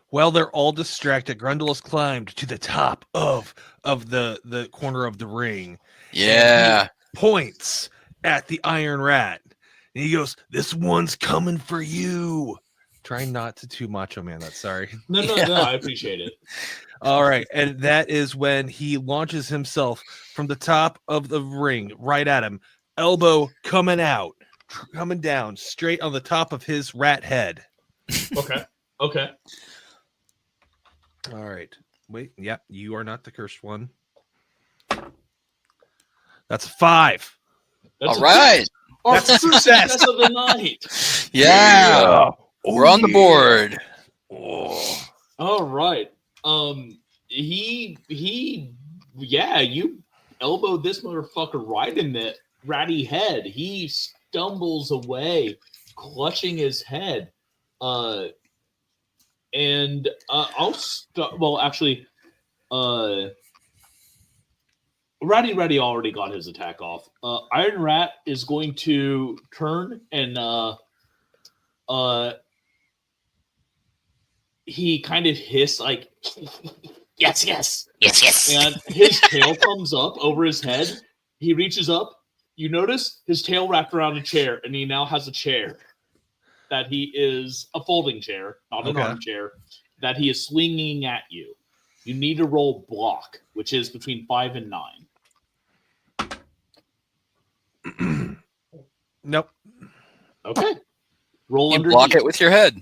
While they're all distracted, Grundle has climbed to the top of the corner of the ring. Yeah. Points at the Iron Rat. And he goes, "This one's coming for you." Trying not to too macho man that. Sorry. No, I appreciate it. All right. And that is when he launches himself from the top of the ring right at him. Elbow coming out, coming down straight on the top of his rat head. Okay. All right. Wait. Yep. You are not the cursed one. That's 5. All right. Our That's a first success. success of the night. Yeah. We're on the board. Oh. All right. You elbowed this motherfucker right in the ratty head. He stumbles away, clutching his head. I'll start. Well, actually, Ratty Ratty already got his attack off. Iron Rat is going to turn and he kind of hiss like, yes. And his tail comes up over his head. He reaches up. You notice his tail wrapped around a chair, and he now has a chair that he is a folding chair, not an armchair, that he is swinging at you. You need to roll block, which is between 5 and 9. Nope. Okay. Roll You underneath. block it with your head.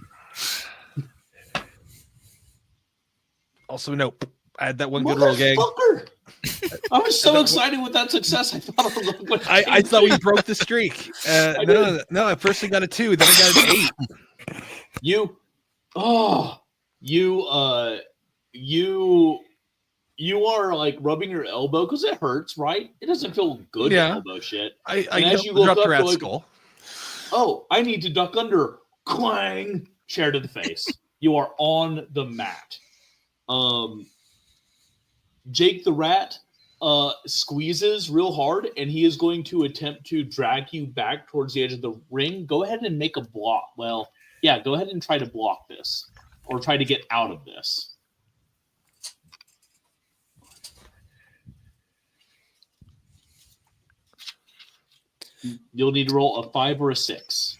Also, nope. I had that one good roll, gang. Motherfucker! I was so excited with that success. I thought I thought we broke the streak. No. I first got a 2, then I got an 8. You are like rubbing your elbow because it hurts, right? It doesn't feel good to elbow shit. I as you look dropped up, the rat's you're like, skull. Oh, I need to duck under. Clang! Chair to the face. You are on the mat. Jake the Rat squeezes real hard, and he is going to attempt to drag you back towards the edge of the ring. Go ahead and make a block. Well, yeah, go ahead and try to block this, or try to get out of this. You'll need to roll a 5 or a 6.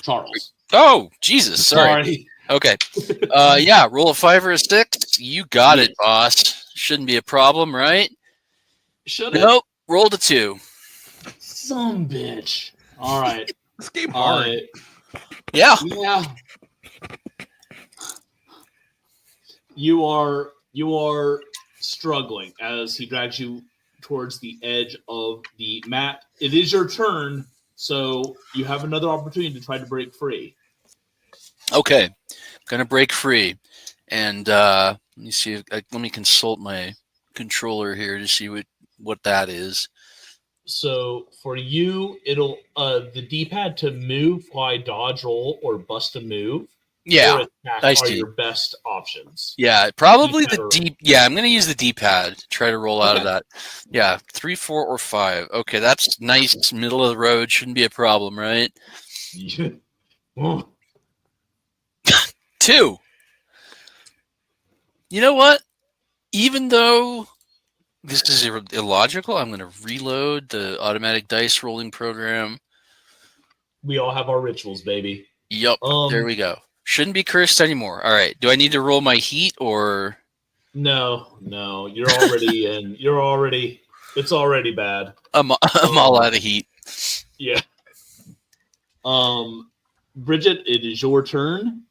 Charles. Oh, Jesus. Sorry. Okay. Yeah, roll a 5 or a 6. You got it, boss. Shouldn't be a problem, right? Should it? Nope. Rolled a 2. Some bitch. All right. This game hard. Yeah. Yeah. You are struggling as he drags you towards the edge of the mat. It is your turn, so you have another opportunity to try to break free. Okay. I'm going to break free. And let me see. Let me consult my controller here to see what that is. So for you, it'll the D-pad to move, fly, dodge, roll, or bust a move. Yeah, I see. Your best options. Yeah, probably D-pad the D. Yeah, I'm going to use the D-pad to try to roll out of that. Yeah, 3, 4, or 5. Okay, that's nice. Middle of the road shouldn't be a problem, right? Yeah. 2. You know what? Even though this is illogical, I'm going to reload the automatic dice rolling program. We all have our rituals, baby. Yep, there we go. Shouldn't be cursed anymore. All right. Do I need to roll my heat or? No. You're already in. It's already bad. I'm all out of heat. Yeah. Bridget, it is your turn.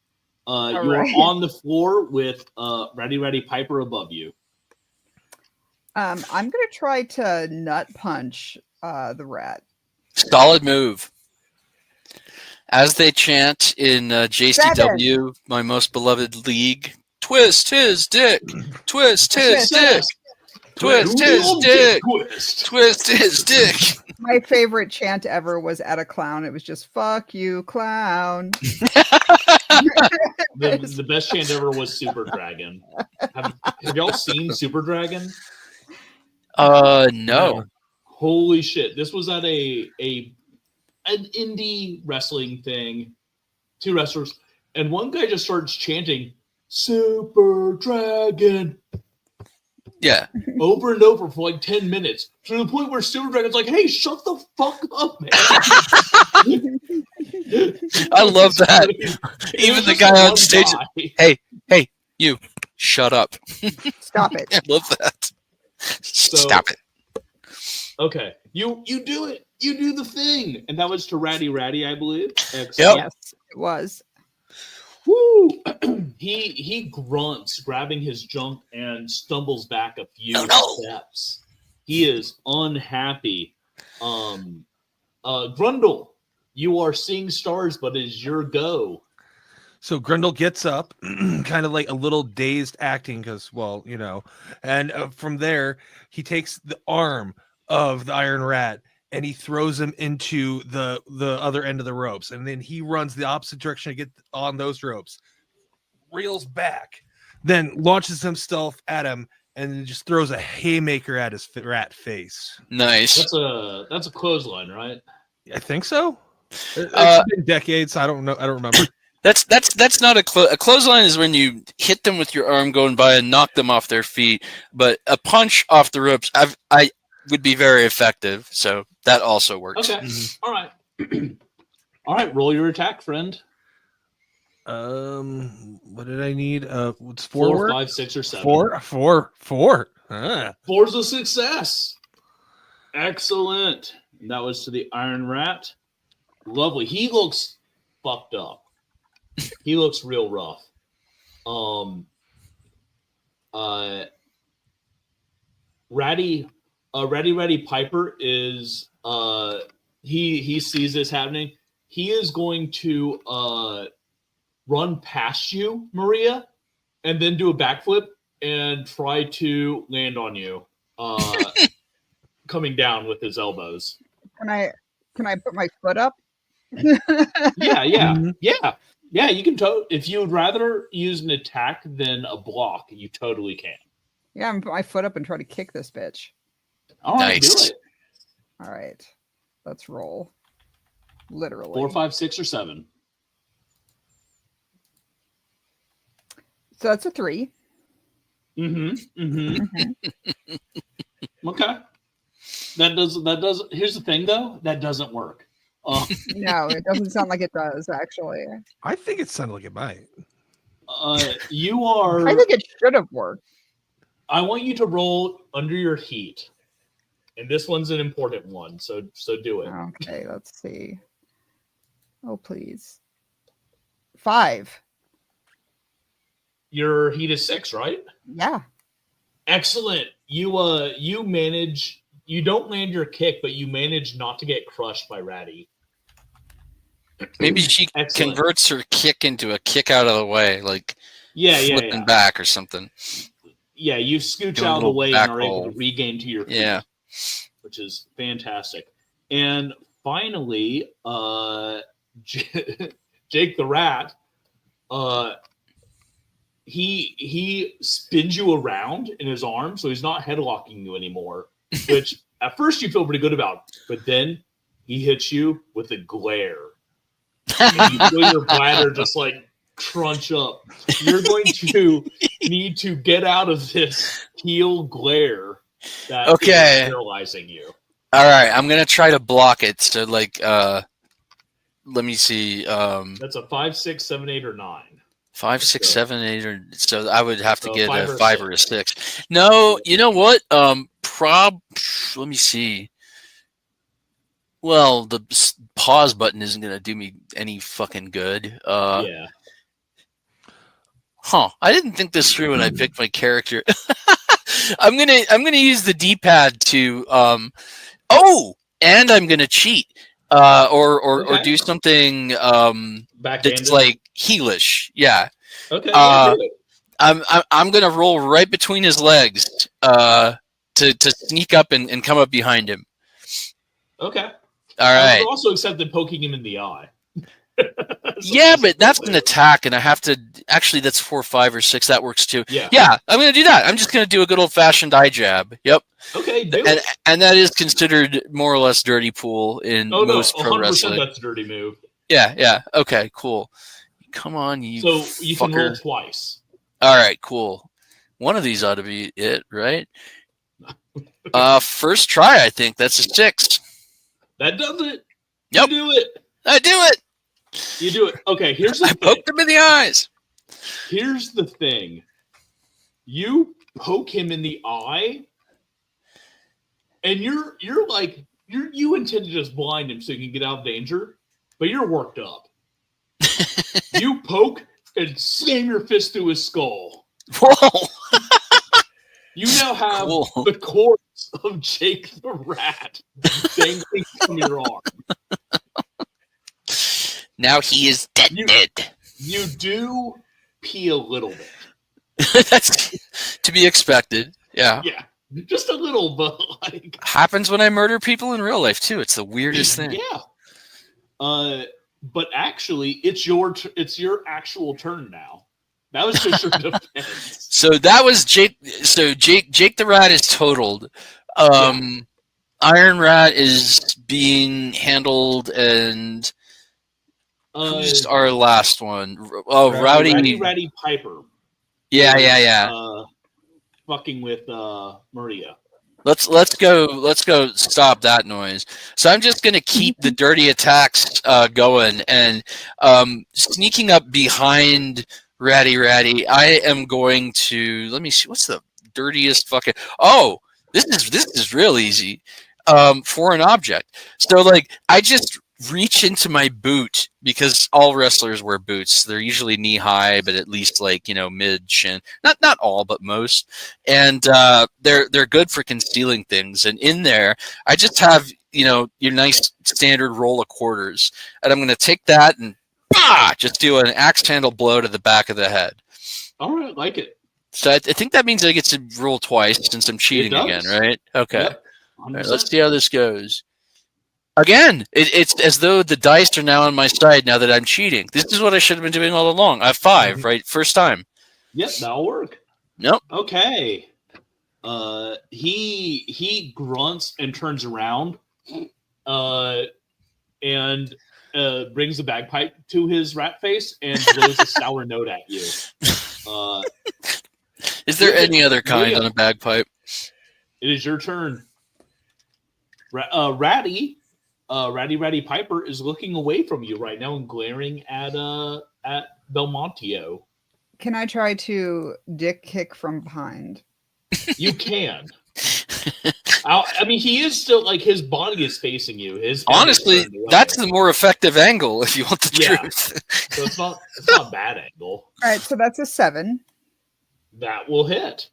You are on the floor with Ratty Ratty Piper above you. I'm going to try to nut punch the rat. Solid move. As they chant in JCW, my most beloved league, twist his dick, twist his dick, twist his dick, twist his dick. My favorite chant ever was at a clown. It was just "fuck you, clown." The best chant ever was Super Dragon. Have y'all seen Super Dragon? No. Holy shit! This was at an indie wrestling thing. 2 wrestlers, and one guy just starts chanting Super Dragon. Yeah. Over and over for like 10 minutes. To the point where Super Dragon's like, hey, shut the fuck up, man. I love that. Even the guy on stage. Hey, you, shut up. Stop it. I love that. Stop it. Okay. You do it. You do the thing. And that was to Ratty Ratty, I believe. Excellent. Yep. Yes, it was. Woo! he grunts, grabbing his junk, and stumbles back a few steps. He is unhappy. Grundle, you are seeing stars, but it is your go. So Grundle gets up, kind of like a little dazed acting because, well, and from there, he takes the arm of the Iron Rat and he throws him into the other end of the ropes. And then he runs the opposite direction to get on those ropes, reels back, then launches himself at him and then just throws a haymaker at his rat face. Nice. That's a clothesline, right? I think so. It's been decades. I don't know. I don't remember. That's not a clothesline is when you hit them with your arm going by and knock them off their feet. But a punch off the ropes, I would be very effective. So that also works. Okay. All right. All right. Roll your attack, friend. What did I need? What's 4, 5, 6, or 7. 4. Four's a success. Excellent. And that was to the Iron Rat. Lovely. He looks fucked up. He looks real rough. Ratty Ratty Piper is he sees this happening. He is going to run past you, Maria, and then do a backflip and try to land on you, coming down with his elbows. Can I put my foot up? Yeah. You can. If you would rather use an attack than a block, you totally can. Yeah, I'm gonna put my foot up and try to kick this bitch. All right, Nice. do it. All right, let's roll. Literally. 4, 5, 6, or 7. So that's a 3. Okay. That does. Here's the thing, though. That doesn't work. No, it doesn't sound like it does, actually. I think it sounded like it might. You are. I think it should have worked. I want you to roll under your heat, and this one's an important one. So do it. Okay, let's see. Oh, please. 5. Your heat is 6, right? Yeah. Excellent. You manage. You don't land your kick, but you manage not to get crushed by Ratty. Maybe she Excellent. converts her kick into a kick out of the way, like flipping back or something. Yeah, you scooch Do a out of the little way back and are able roll. to regain to your feet. Yeah. Which is fantastic. And finally, Jake the Rat, he spins you around in his arm, so he's not headlocking you anymore, which at first you feel pretty good about, but then he hits you with a glare. And you feel your bladder just like crunch up. You're going to need to get out of this heel glare that is paralyzing you. All right, I'm gonna try to block it. So like, let me see. That's a 5, 6, 7, 8, or 9. 5, 6, 7, 8, or so I would have to get a 5 5 or a 6. No, you know what? Let me see. Well, the pause button isn't gonna do me any fucking good. Yeah. Huh. I didn't think this through when I picked my character. I'm gonna use the D-pad to and I'm gonna cheat. Or do something that's like heelish. Yeah. Okay. I'm gonna roll right between his legs to sneak up and come up behind him. Okay. All right. I've also accepted poking him in the eye. Yeah, but that's an attack, and I have to. Actually, that's 4, 5, or 6. That works too. Yeah. Yeah, I'm gonna do that. I'm just gonna do a good old fashioned eye jab. Yep. Okay. Do it. And that is considered more or less dirty pool in most pro 100% wrestling. That's a dirty move. Yeah. Okay. Cool. Come on, you. So you can roll fucker. twice. All right, cool. One of these ought to be it, right? First try, I think. That's a 6. That does it. Yep. You do it. I do it. You do it. Okay, here's the I thing. poked him in the eyes. Here's the thing. You poke him in the eye, and you're like you intend to just blind him so you can get out of danger, but you're worked up. You poke and slam your fist through his skull. Whoa. You now have Cool. the corpse of Jake the Rat dangling from your arm. Now he is dead. You do pee a little bit. That's to be expected. Yeah. Yeah, just a little, but like Happens when I murder people in real life too. It's the weirdest thing. Yeah. But actually, it's your actual turn now. That was just your defense. So that was Jake. So Jake the Rat is totaled. Iron Rat is being handled, and who's our last one? Oh, Ratty Piper. Yeah. Fucking with Maria. Let's go stop that noise. So I'm just gonna keep the dirty attacks going, and sneaking up behind Ratty. I am going to, let me see, what's the dirtiest fucking, oh, this is real easy. Foreign object. So like I just reach into my boot, because all wrestlers wear boots. They're usually knee high, but at least like, mid shin. Not all, but most. And they're good for concealing things. And in there, I just have, your nice standard roll of quarters. And I'm gonna take that and just do an axe handle blow to the back of the head. All right, like it. So I think that means I get to roll twice since I'm cheating again, right? Okay. Yep. All right, let's see how this goes. Again, it's as though the dice are now on my side now that I'm cheating. This is what I should have been doing all along. I have 5, right? First time. Yep, that'll work. Nope. Okay. He grunts and turns around, and brings the bagpipe to his rat face and blows a sour note at you. Is there any other kind on a bagpipe? It is your turn. Ratty Piper is looking away from you right now and glaring at Belmontio. Can I try to dick kick from behind? You can. I mean, he is still like his body is facing you. Honestly, that's the more effective angle if you want the truth. So it's not a bad angle. All right, so that's a 7. That will hit.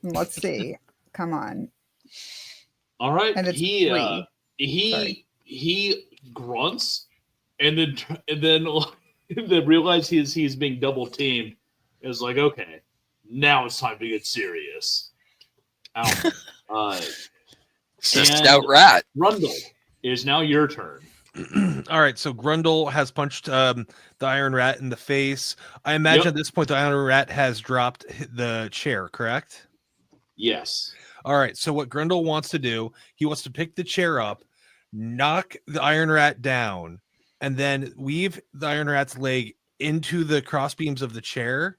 Let's see. Come on. All right. And it's 3. He grunts and then realize he's being double teamed. It's like, okay, now it's time to get serious. Stout rat. Grundle, it is now your turn. All right, so Grundle has punched the Iron Rat in the face. I imagine at this point the Iron Rat has dropped the chair, correct? Yes. All right, so what Grundle wants to do, he wants to pick the chair up, knock the Iron Rat down, and then weave the Iron Rat's leg into the crossbeams of the chair,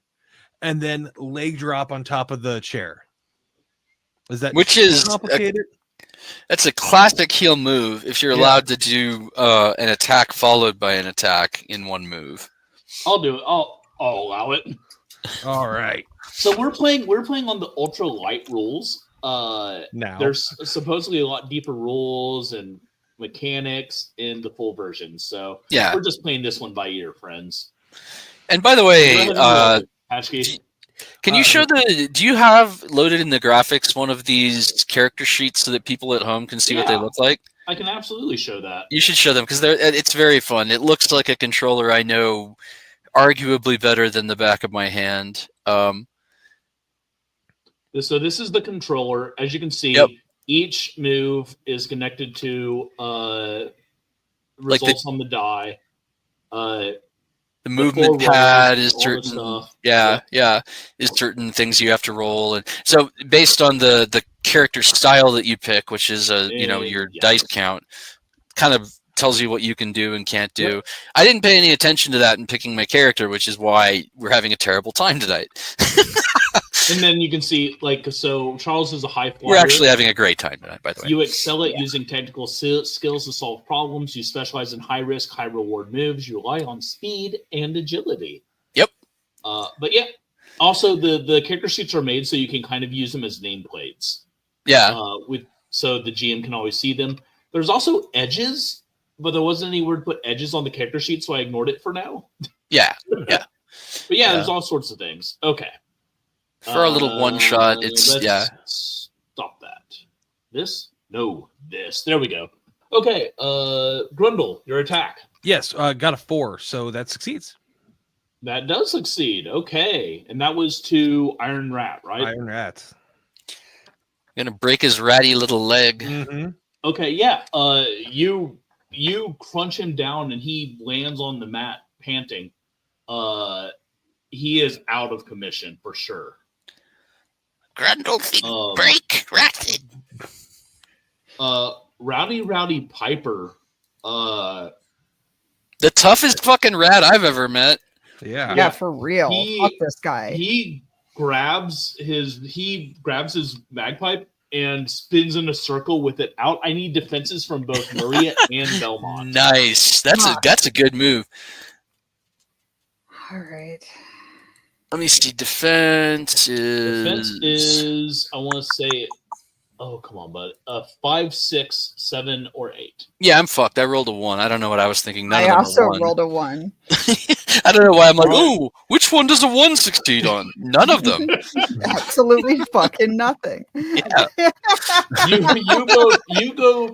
and then leg drop on top of the chair. Is that complicated? That's a classic heel move if you're allowed to do an attack followed by an attack in one move. I'll do it. I'll allow it. All right. So we're playing on the ultra light rules. Now there's supposedly a lot deeper rules and mechanics in the full version. So we're just playing this one by ear, friends. And by the way, Ashky, can you show do you have loaded in the graphics one of these character sheets so that people at home can see what they look like? I can absolutely show that. You should show them because it's very fun. It looks like a controller I know arguably better than the back of my hand. So this is the controller. As you can see, each move is connected to results on the die. The movement pad is certain, is certain things you have to roll, and so based on the character style that you pick, which is your dice count, kind of tells you what you can do and can't do. Yep. I didn't pay any attention to that in picking my character, which is why we're having a terrible time tonight. And then you can see, like, so Charles is a high flyer. We're actually having a great time tonight, by the way. You excel at using technical skills to solve problems. You specialize in high-risk, high-reward moves. You rely on speed and agility. Yep. But yeah, also the character sheets are made so you can kind of use them as nameplates. Yeah. So the GM can always see them. There's also edges, but there wasn't any word to put edges on the character sheet, so I ignored it for now. Yeah. Yeah. But yeah, there's all sorts of things. Okay. For a little one shot, it's stop that. This? No, this. There we go. Okay, Grundle, your attack. Yes, got a 4, so that succeeds. That does succeed. Okay, and that was to Iron Rat, right? Iron Rat. Gonna break his ratty little leg. Mm-hmm. Okay, yeah. You crunch him down, and he lands on the mat, panting. He is out of commission for sure. Grundle break ratted. Ratty Ratty Piper. The toughest fucking rat I've ever met. Yeah, for real. Fuck this guy. He grabs his bagpipe and spins in a circle with it out. I need defenses from both Maria and Belmont. Nice. That's a good move. All right. Let me see. Defense is I want to say, oh come on, bud. 5, 6, 7, or 8. Yeah, I'm fucked. I rolled a 1. I don't know what I was thinking. I also rolled a 1. I don't know why I'm like, oh, which one does a 1 succeed on? None of them. Absolutely fucking nothing. Yeah. you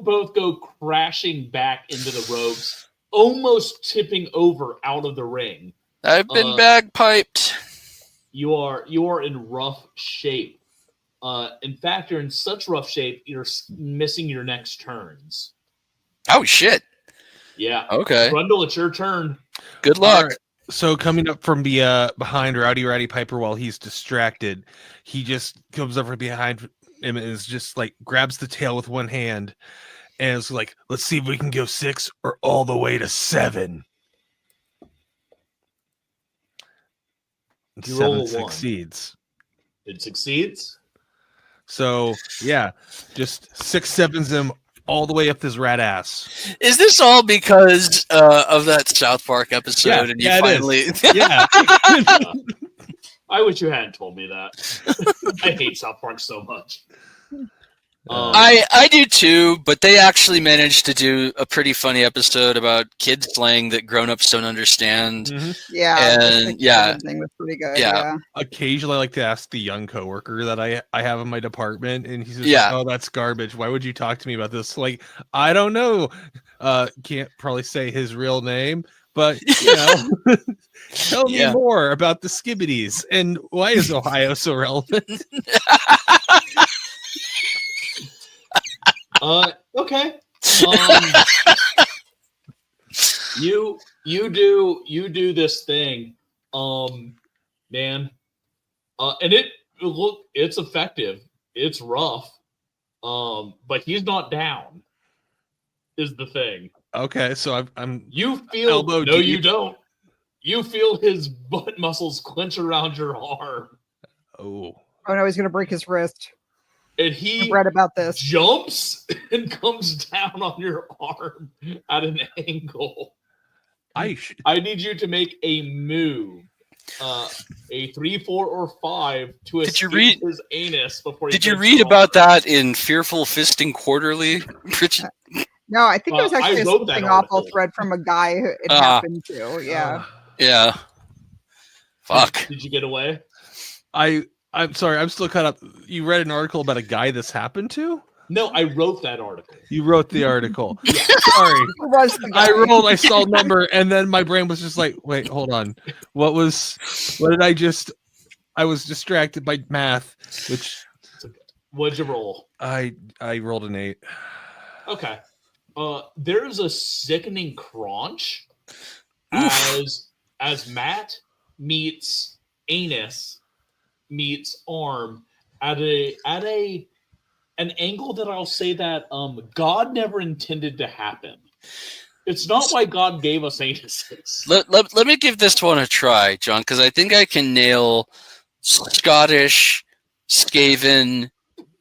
both go crashing back into the ropes, almost tipping over out of the ring. I've been bagpiped. You are in rough shape. In fact, you're in such rough shape, you're missing your next turns. Oh, shit. Yeah. Okay. Grundle, it's your turn. Good luck. Right. So coming up from behind Ratty Ratty Piper while he's distracted, he just comes over behind him and is just like grabs the tail with one hand and is like, let's see if we can go 6 or all the way to 7. You roll 7 1. succeeds. It succeeds. So yeah, just 6 7s him all the way up his rat ass. Is this all because of that South Park episode? Yeah, and you finally, yeah. I wish you hadn't told me that. I hate South Park so much. I do too, but they actually managed to do a pretty funny episode about kid slang that grown-ups don't understand. Mm-hmm. Yeah, and yeah, thing was pretty good. Yeah. Occasionally, I like to ask the young coworker that I have in my department, and he's just like, "Oh, that's garbage. Why would you talk to me about this?" Like, I don't know. Can't probably say his real name, but you know, tell me more about the skibbities and why is Ohio so relevant? Okay. You do this thing, man. And it's effective. It's rough. But he's not down. Is the thing. Okay, so I'm. You feel elbow no, deep. you don't. You feel his butt muscles clench around your arm. Oh no, he's gonna break his wrist. And he read about this. Jumps and comes down on your arm at an angle. I need you to make a move. A 3, 4, or 5 to escape his anus before. Did you read about that in Fearful Fisting Quarterly? No, I think it was actually something awful thread from a guy who it happened to. Yeah. Yeah. Fuck. Did you get away? I'm sorry, I'm still caught up. You read an article about a guy this happened to? No, I wrote that article. You wrote the article. Sorry. I saw a number, and then my brain was just like, wait, hold on. What did I was distracted by math, which. What'd you roll? I rolled an 8. Okay. There's a sickening crunch as Matt meets anus meets arm at an angle that I'll say that God never intended to happen. It's not why God gave us anuses. Let me give this one a try, John, because I think I can nail Scottish, Skaven,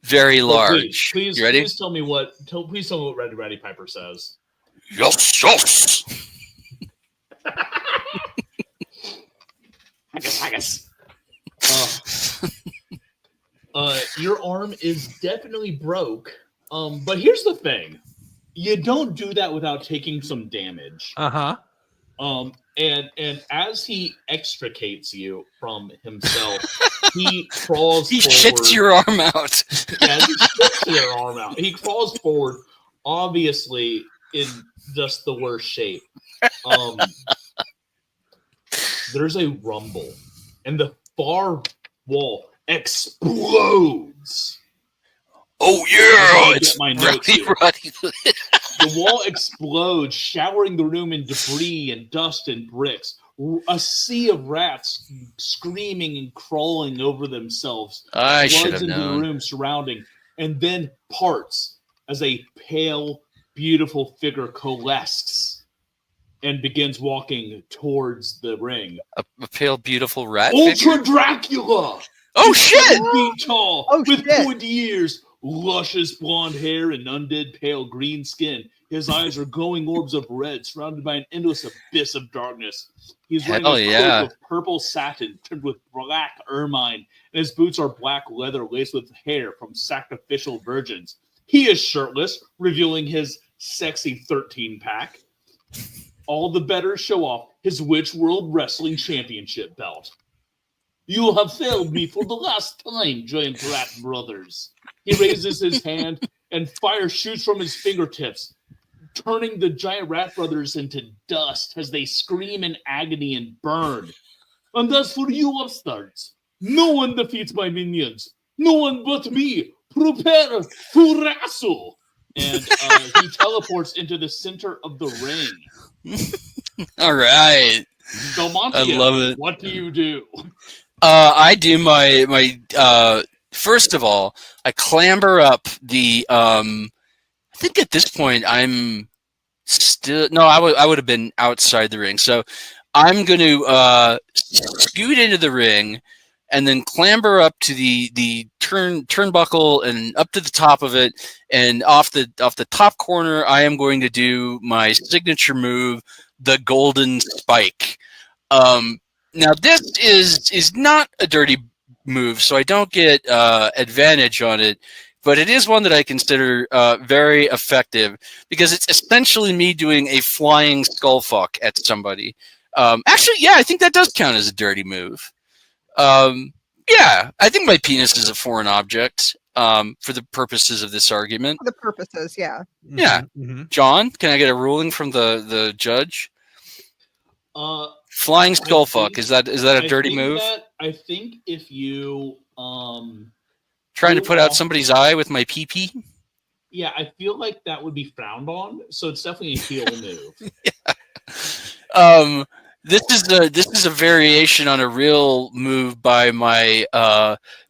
very large. Please, you ready? Please tell me what Ratty Ratty Piper says. Yes, yes. Haggis. Your arm is definitely broke. But here's the thing. You don't do that without taking some damage. Uh-huh. And as he extricates you from himself, he crawls He forward. shits your arm out. Yeah, he shits your arm out. He crawls forward, obviously in just the worst shape. There's a rumble, and the far wall explodes. Oh yeah, it's my notes Ratty here. Ratty. The wall explodes, showering the room in debris and dust and bricks. A sea of rats screaming and crawling over themselves. I should Floods have into known. the room surrounding, and then parts as a pale, beautiful figure coalesces and begins walking towards the ring. A pale, beautiful rat. ULTRADRACULA! Oh shit! 7 feet tall, Oh, with shit. pointy ears, luscious blonde hair, and undead pale green skin. His eyes are glowing orbs of red, surrounded by an endless abyss of darkness. He's wearing Hell a yeah. coat of purple satin trimmed with black ermine, and his boots are black leather laced with hair from sacrificial virgins. He is shirtless, revealing his sexy 13-pack. All the better show off his Witch World Wrestling Championship belt. You have failed me for the last time, giant rat brothers. He raises his hand and fire shoots from his fingertips, turning the giant rat brothers into dust as they scream in agony and burn. And as for you upstarts, no one defeats my minions. No one but me. Prepare to wrestle. And he teleports into the center of the ring. All right. Belmonte, I love it. What do you do? I do my first of all, I clamber up the I think at this point I'm still no, I would have been outside the ring. So I'm going to scoot into the ring and then clamber up to the turnbuckle and up to the top of it, and off the top corner I am going to do my signature move, the golden spike. Now this is not a dirty move, so I don't get advantage on it, but it is one that I consider very effective because it's essentially me doing a flying skull fuck at somebody. Actually, yeah, I think that does count as a dirty move. Yeah, I think my penis is a foreign object for the purposes of this argument. For the purposes, yeah. Yeah. Mm-hmm. John, can I get a ruling from the judge? Flying skull fuck, is that a dirty move? I think if you Trying to put out somebody's eye with my pee-pee? yeah, I feel like that would be frowned on, so it's definitely a heel move. Yeah. This is a variation on a real move by my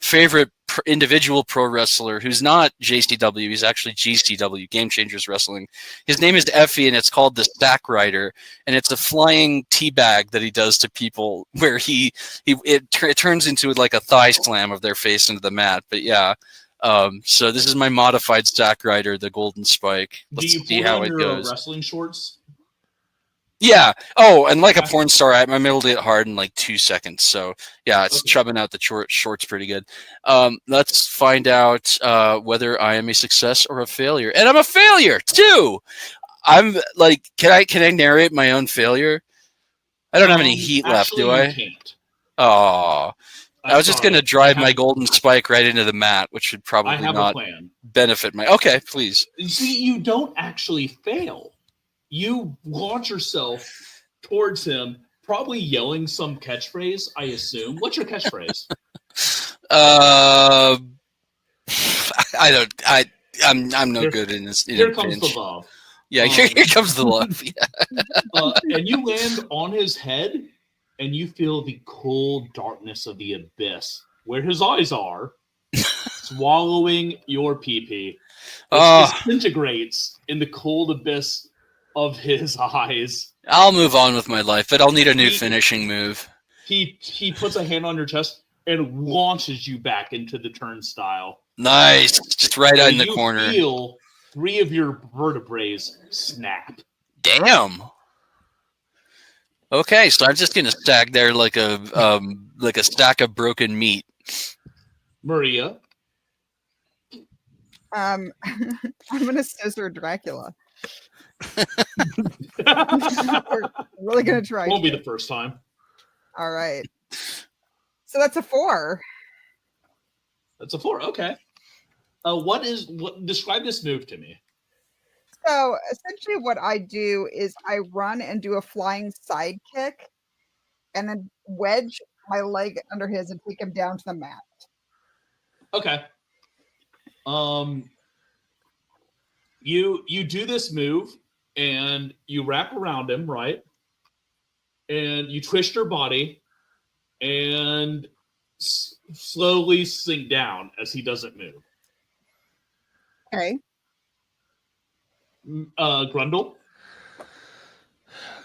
favorite individual pro wrestler, who's not JCW. He's actually GCW, Game Changers Wrestling. His name is Effie, and it's called the Stack Rider, and it's a flying teabag that he does to people, where it turns into like a thigh slam of their face into the mat. But yeah. So this is my modified Stack Rider, the Golden Spike. Let's see how it goes. Wrestling shorts. Yeah. Oh, and like a porn star, I'm able to hit hard in like 2 seconds. So yeah, it's chubbing out the shorts pretty good. Let's find out whether I am a success or a failure. And I'm a failure too. I'm like, can I narrate my own failure? I don't have any heat left, do I? Can't. Oh, I was just gonna drive my golden spike right into the mat, which would probably not benefit my. Okay, please. You see, you don't actually fail. You launch yourself towards him, probably yelling some catchphrase, I assume. What's your catchphrase? I'm no good in this. Here comes the love. Yeah, here comes the love. Yeah. And you land on his head, and you feel the cold darkness of the abyss, where his eyes are, swallowing your pee-pee. It disintegrates in the cold abyss of his eyes. I'll move on with my life, but I'll need a new finishing move. He puts a hand on your chest and launches you back into the turnstile. Nice. Just right in the corner. You feel 3 of your vertebrae snap. Damn. Okay, so I'm just gonna stack there like a stack of broken meat. Maria. I'm gonna scissor Dracula. We're really gonna try. Won't be the first time. All right. So that's a 4. That's a 4. Okay. Describe this move to me. So essentially what I do is I run and do a flying side kick and then wedge my leg under his and take him down to the mat. Okay. You do this move and you wrap around him, right? And you twist your body and slowly sink down as he doesn't move. Okay. Grundle?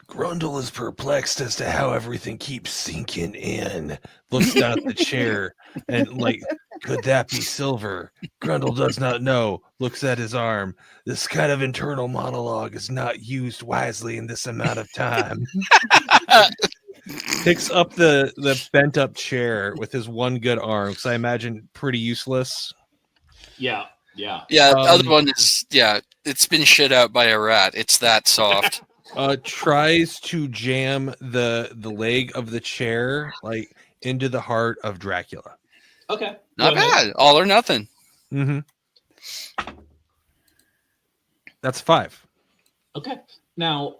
Grundle is perplexed as to how everything keeps sinking in. Looks down at the chair and like, could that be silver? Grundle does not know. Looks at his arm. This kind of internal monologue is not used wisely in this amount of time. Picks up the bent up chair with his one good arm, because I imagine pretty useless. Yeah. Yeah, the other one is, it's been shit out by a rat. It's that soft. Tries to jam the leg of the chair like into the heart of Dracula. Okay. Not bad. All or nothing. Mm-hmm. That's 5. Okay. Now,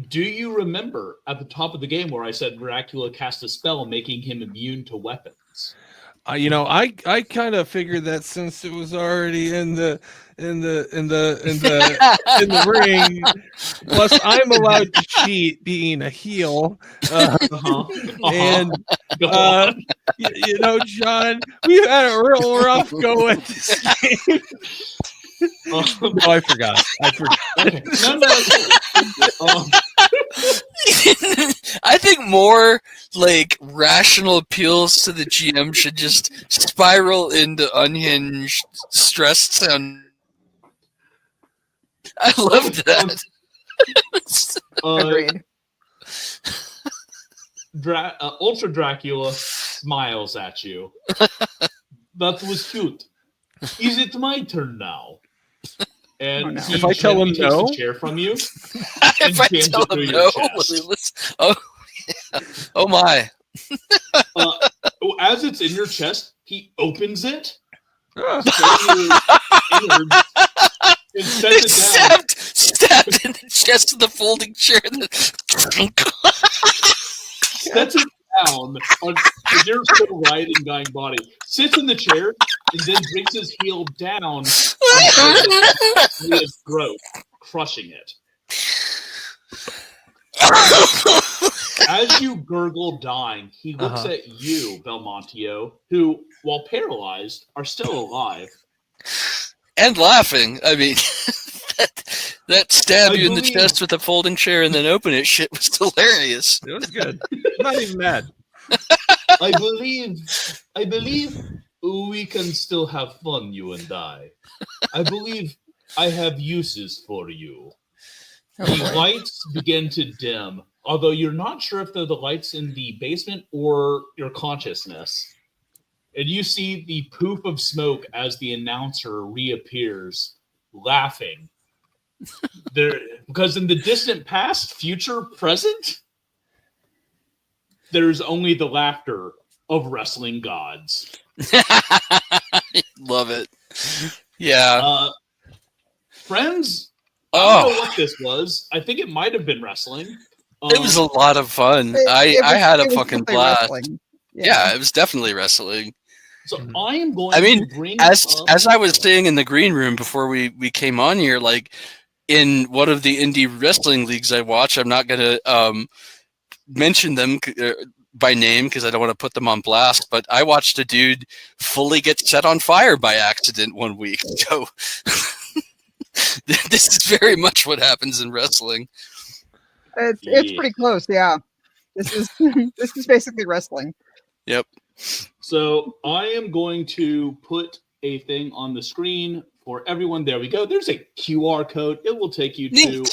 do you remember at the top of the game where I said Dracula cast a spell making him immune to weapons? I kind of figured that since it was already in the ring. Plus, I'm allowed to cheat, being a heel. And John, we've had a real rough go at this game. No, I forgot. Okay. No. I think more like rational appeals to the GM should just spiral into unhinged, stressed sound. I loved that. Agreed. Ultra Dracula smiles at you. That was cute. Is it my turn now? And he if I tell him takes no, the chair from you. If I tell him no, oh my! As it's in your chest, he opens it. And sets it down. Stabbed in the chest of the folding chair. Sets it down on your riding dying body. Sits in the chair and then brings his heel down on his throat, crushing it. As you gurgle dying, he looks at you, Belmontio, who, while paralyzed, are still alive. And laughing. I mean, that stab you in the chest with a folding chair and then open it shit was hilarious. It was good. I'm not even mad. I believe we can still have fun, you and I. I believe I have uses for you. The lights begin to dim, although you're not sure if they're the lights in the basement or your consciousness. And you see the poof of smoke as the announcer reappears, laughing. Because in the distant past, future, present, there's only the laughter of wrestling gods. Love it. Yeah. Friends, I don't know what this was. I think it might have been wrestling. It was a lot of fun. I had a fucking blast. Yeah, it was definitely wrestling. So I am going to bring as I was staying in the green room before we came on here, like in one of the indie wrestling leagues I watch, I'm not going to mention them by name because I don't want to put them on blast, but I watched a dude fully get set on fire by accident one week. So This is very much what happens in wrestling. It's pretty close, yeah. This is this is basically wrestling. Yep. So I am going to put a thing on the screen for everyone. There we go. There's a QR code. It will take you to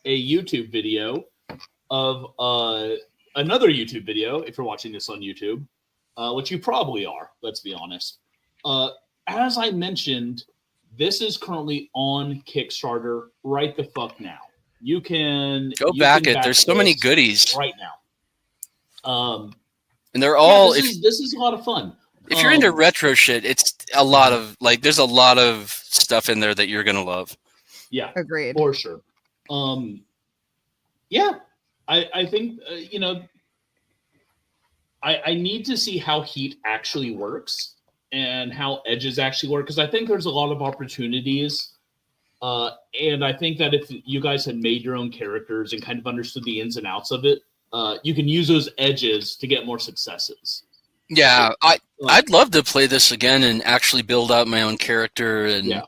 a YouTube video of another YouTube video if you're watching this on YouTube, which you probably are. Let's be honest. As I mentioned, this is currently on Kickstarter right the fuck now. You can back it. There's so many goodies right now. And they're all. This is a lot of fun. If you're into retro shit, it's a lot of there's a lot of stuff in there that you're gonna love. Yeah, agreed for sure. Yeah, I think I need to see how Heat actually works and how edges actually work, because I think there's a lot of opportunities. And I think that if you guys had made your own characters and kind of understood the ins and outs of it, you can use those edges to get more successes. Yeah, I'd love to play this again and actually build out my own character and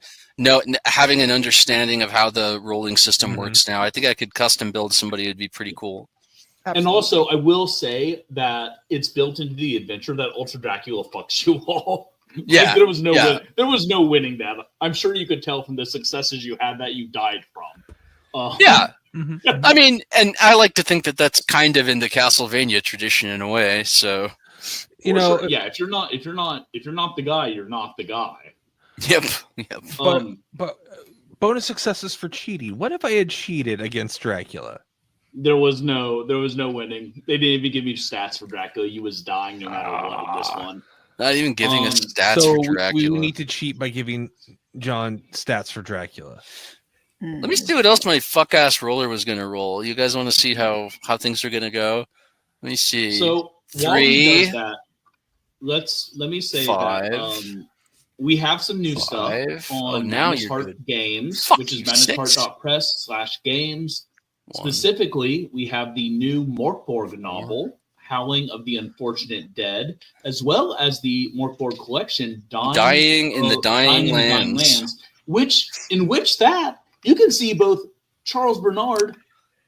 having an understanding of how the rolling system works now. I think I could custom build somebody. It'd be pretty cool. Absolutely. And also, I will say that it's built into the adventure that Ultra Dracula fucks you all. Yeah, there was no winning that. I'm sure you could tell from the successes you had that you died from. Yeah. I mean, and I like to think that that's kind of in the Castlevania tradition in a way. So, if you're not the guy, you're not the guy. Yep. But bonus successes for cheating. What if I had cheated against Dracula? There was no winning. They didn't even give you stats for Dracula. You was dying no matter what in this one. Not even giving us stats for Dracula. We need to cheat by giving John stats for Dracula. Let me see what else my fuck-ass roller was going to roll. You guys want to see how things are going to go? Let me see. So 3, while he does that, let me say 5, that we have some new 5. stuff on now Madness you're Heart good. Games, Fuck which is you, madnessheart.press/games. Specifically, we have the new Morkborg novel, Howling of the Unfortunate Dead, as well as the Morkborg collection, Dying in the Dying Lands, in which you can see both Charles Bernard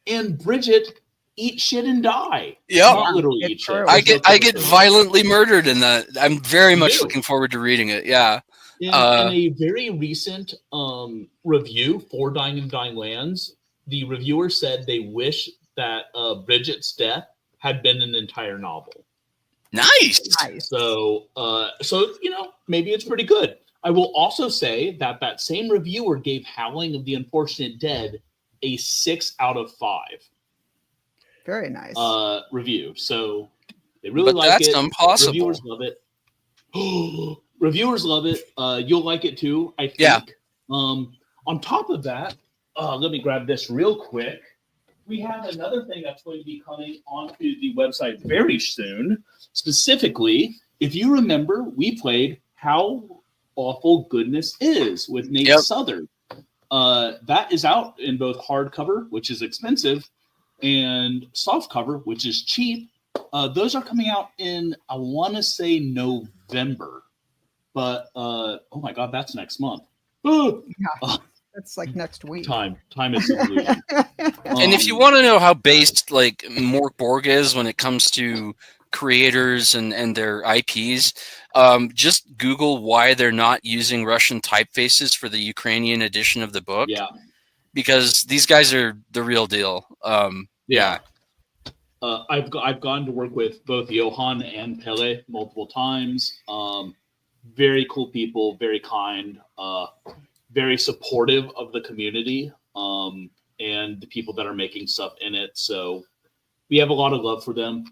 and Bridget eat shit and die. Yep. Not literally eat shit. I get violently murdered in that. I'm very much looking forward to reading it. Yeah. In a very recent review for Dying in the Dying Lands, the reviewer said they wish that Bridget's death had been an entire novel. Nice. So maybe it's pretty good. I will also say that same reviewer gave Howling of the Unfortunate Dead a 6 out of 5. Very nice. Review. So they really like it. That's impossible. Reviewers love it. Reviewers love it. You'll like it too, I think. Yeah. On top of that, let me grab this real quick. We have another thing that's going to be coming onto the website very soon. Specifically, if you remember, we played How Awful Goodness Is with Nate Southern. That is out in both hardcover, which is expensive, and softcover, which is cheap. Those are coming out in, I want to say, November. But, oh my God, that's next month. It's like next week. Time is an illusion. And if you want to know how based Morkborg is when it comes to creators and their IPs, just Google why they're not using Russian typefaces for the Ukrainian edition of the book. Yeah. Because these guys are the real deal. Yeah. I've gone to work with both Johan and Pele multiple times. Very cool people, very kind, very supportive of the community and the people that are making stuff in it. So we have a lot of love for them.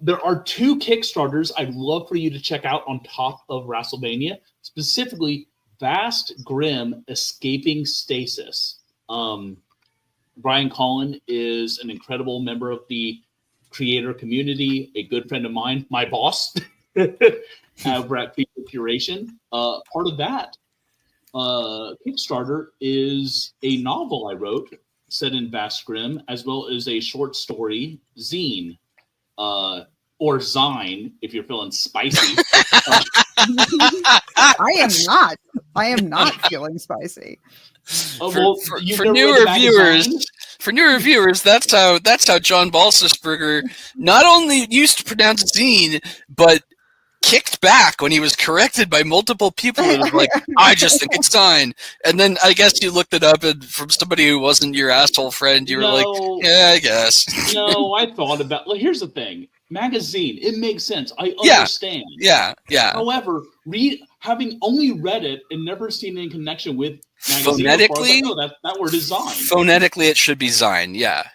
There are 2 Kickstarters I'd love for you to check out on top of WrestleVania, specifically Vast Grim Escaping Stasis. Brian Collin is an incredible member of the creator community, a good friend of mine, my boss, over at Feature Curation. Part of that Kickstarter is a novel I wrote set in Vast Grim, as well as a short story zine, or zine if you're feeling spicy. I am not feeling spicy. For newer viewers, that's how John Balsisberger not only used to pronounce zine, but kicked back when he was corrected by multiple people. It was like, I just think it's zine. And then I guess you looked it up, and from somebody who wasn't your asshole friend, you were like, yeah, I guess. No, I thought about. Well, here's the thing: magazine. It makes sense. I understand. Yeah. However, having only read it and never seen any connection with magazine, phonetically, that word is zine. Phonetically, it should be zine. Yeah.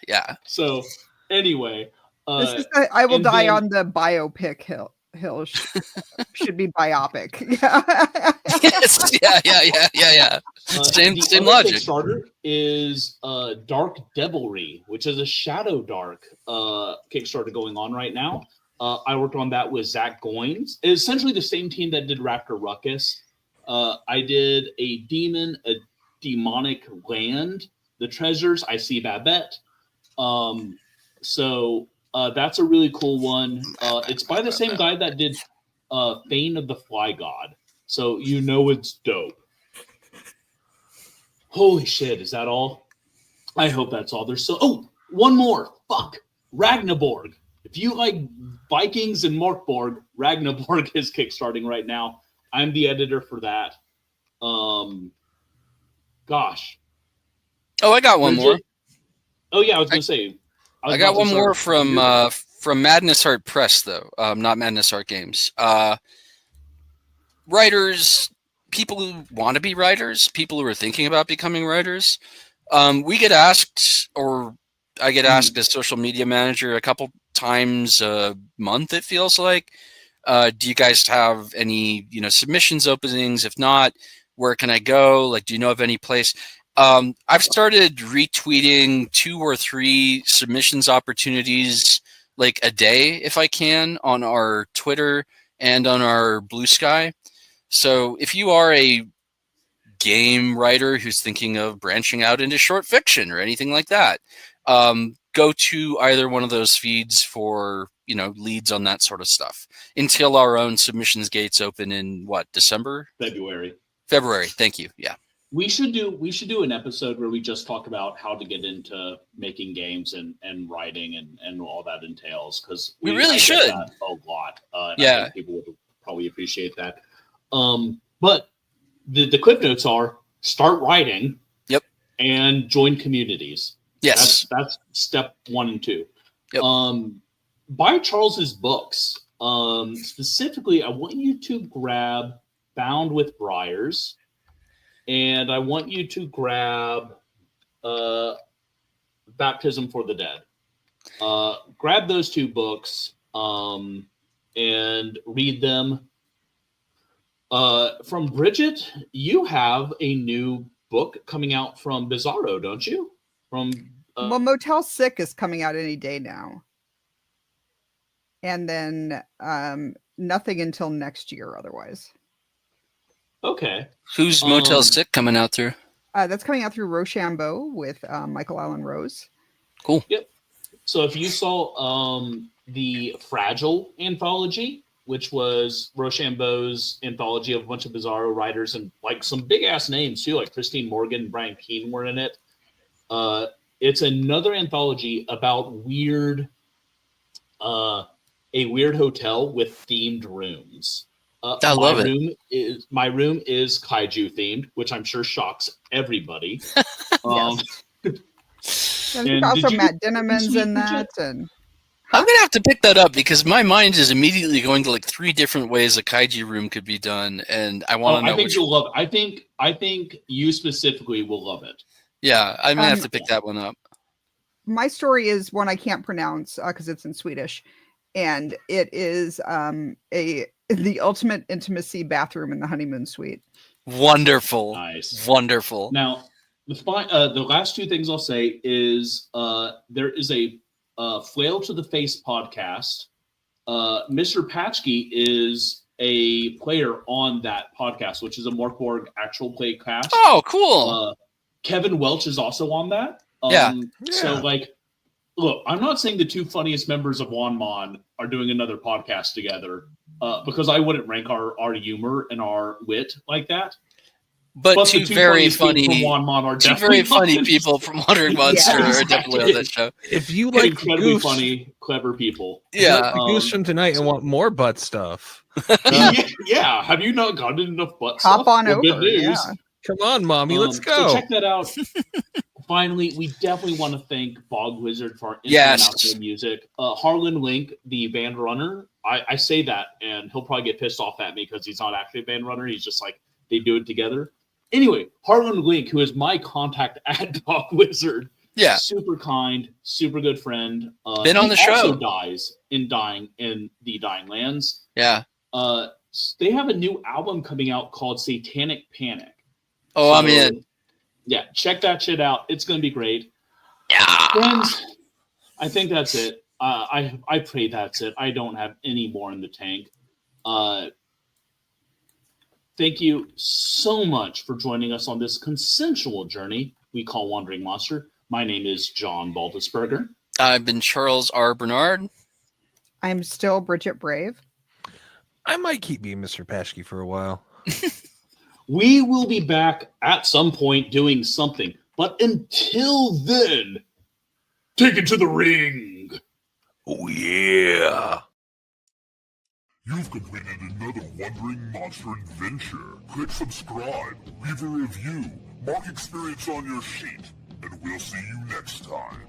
So, anyway, I will die on the biopic hill. Should be biopic. Yes. Yeah. Same logic. Kickstarter is Dark Devilry, which is a Shadow Dark Kickstarter going on right now. I worked on that with Zach Goins. It's essentially the same team that did Raptor Ruckus. I did a demon, a demonic land, the treasures. I see Babette. So that's a really cool one. It's by the same guy that did Bane of the Fly God. So you know it's dope. Holy shit, is that all? I hope that's all. There's one more. Fuck. Ragnaborg. If you like Vikings and Morkborg, Ragnaborg is kickstarting right now. I'm the editor for that. Gosh. Oh, I got one more. Oh yeah, I was gonna say. I got one more from Madness Heart Press, though. Not Madness Heart Games. Writers, people who want to be writers, people who are thinking about becoming writers. We get asked, or I get asked as social media manager a couple times a month, it feels like. Do you guys have any, submissions openings? If not, where can I go? Like, do you know of any place? I've started retweeting 2 or 3 submissions opportunities like a day if I can on our Twitter and on our Blue Sky. So if you are a game writer who's thinking of branching out into short fiction or anything like that, go to either one of those feeds for, leads on that sort of stuff until our own submissions gates open in December? February. Thank you. Yeah. We should do an episode where we just talk about how to get into making games and writing and all that entails, because we really should a lot. Yeah, I think people would probably appreciate that. But the clip notes are start writing. Yep. And join communities. Yes. That's step 1 and 2. Yep. Buy Charles's books. Specifically, I want you to grab Bound with Briars. And I want you to grab Baptism for the Dead. Grab those 2 books and read them. From Bridget, you have a new book coming out from Bizarro, don't you? Well, Motel Sick is coming out any day now. And then nothing until next year otherwise. Okay. Who's Motel Sick coming out through? That's coming out through Rochambeau with Michael Allen Rose. Cool. Yep. So if you saw the Fragile anthology, which was Rochambeau's anthology of a bunch of Bizarro writers and like some big ass names too, like Christine Morgan and Brian Keene were in it. It's another anthology about a weird hotel with themed rooms. I love it. My room is kaiju themed, which I'm sure shocks everybody. And also Matt Dinneman's in that. And I'm gonna have to pick that up because my mind is immediately going to like 3 different ways a kaiju room could be done, and I want to know. I think you'll love it. I think you specifically will love it. Yeah, I'm gonna have to pick that one up. My story is one I can't pronounce because it's in Swedish, and it is the ultimate intimacy bathroom in the honeymoon suite. Wonderful. Nice. Wonderful. Now, the last 2 things I'll say is there is a Flail to the Face podcast. Mr. Patchkey is a player on that podcast, which is a Morkborg actual play cast. Oh, cool. Kevin Welch is also on that. So, look, I'm not saying the 2 funniest members of Wanmon are doing another podcast together because I wouldn't rank our humor and our wit like that. But the two two very funniest people funny, from Wanmon are two very definitely funny on people from Wandering Monster Yeah, are definitely on that show. If you like the incredibly goose, funny, clever people. Yeah. the goose from tonight and want more butt stuff, Yeah. Have you not gotten enough butt Hop stuff? on Well, good over, news. yeah. come on, mommy, let's go. So check that out. Finally, we definitely want to thank Bog Wizard for our intro Yes. and outro music. Harlan Link, the band runner, I say that, and he'll probably get pissed off at me because he's not actually a band runner. He's just like, they do it together. Anyway, Harlan Link, who is my contact at Bog Wizard, Yeah. super kind, super good friend. Been on he the show. also dies in the Dying Lands. Yeah. They have a new album coming out called Satanic Panic. Oh, I'm in. Yeah, check that shit out. It's going to be great. Yeah. Friends, I think that's it. I pray that's it. I don't have any more in the tank. Thank you so much for joining us on this consensual journey we call Wandering Monster. My name is John Baldisberger. I've been Charles R. Bernard. I'm still Bridget Brave. I might keep being Mr. Paschke for a while. We will be back at some point doing something. But until then, take it to the ring. Oh, yeah. You've completed another Wandering Monster adventure. Click subscribe, leave a review, mark experience on your sheet, and we'll see you next time.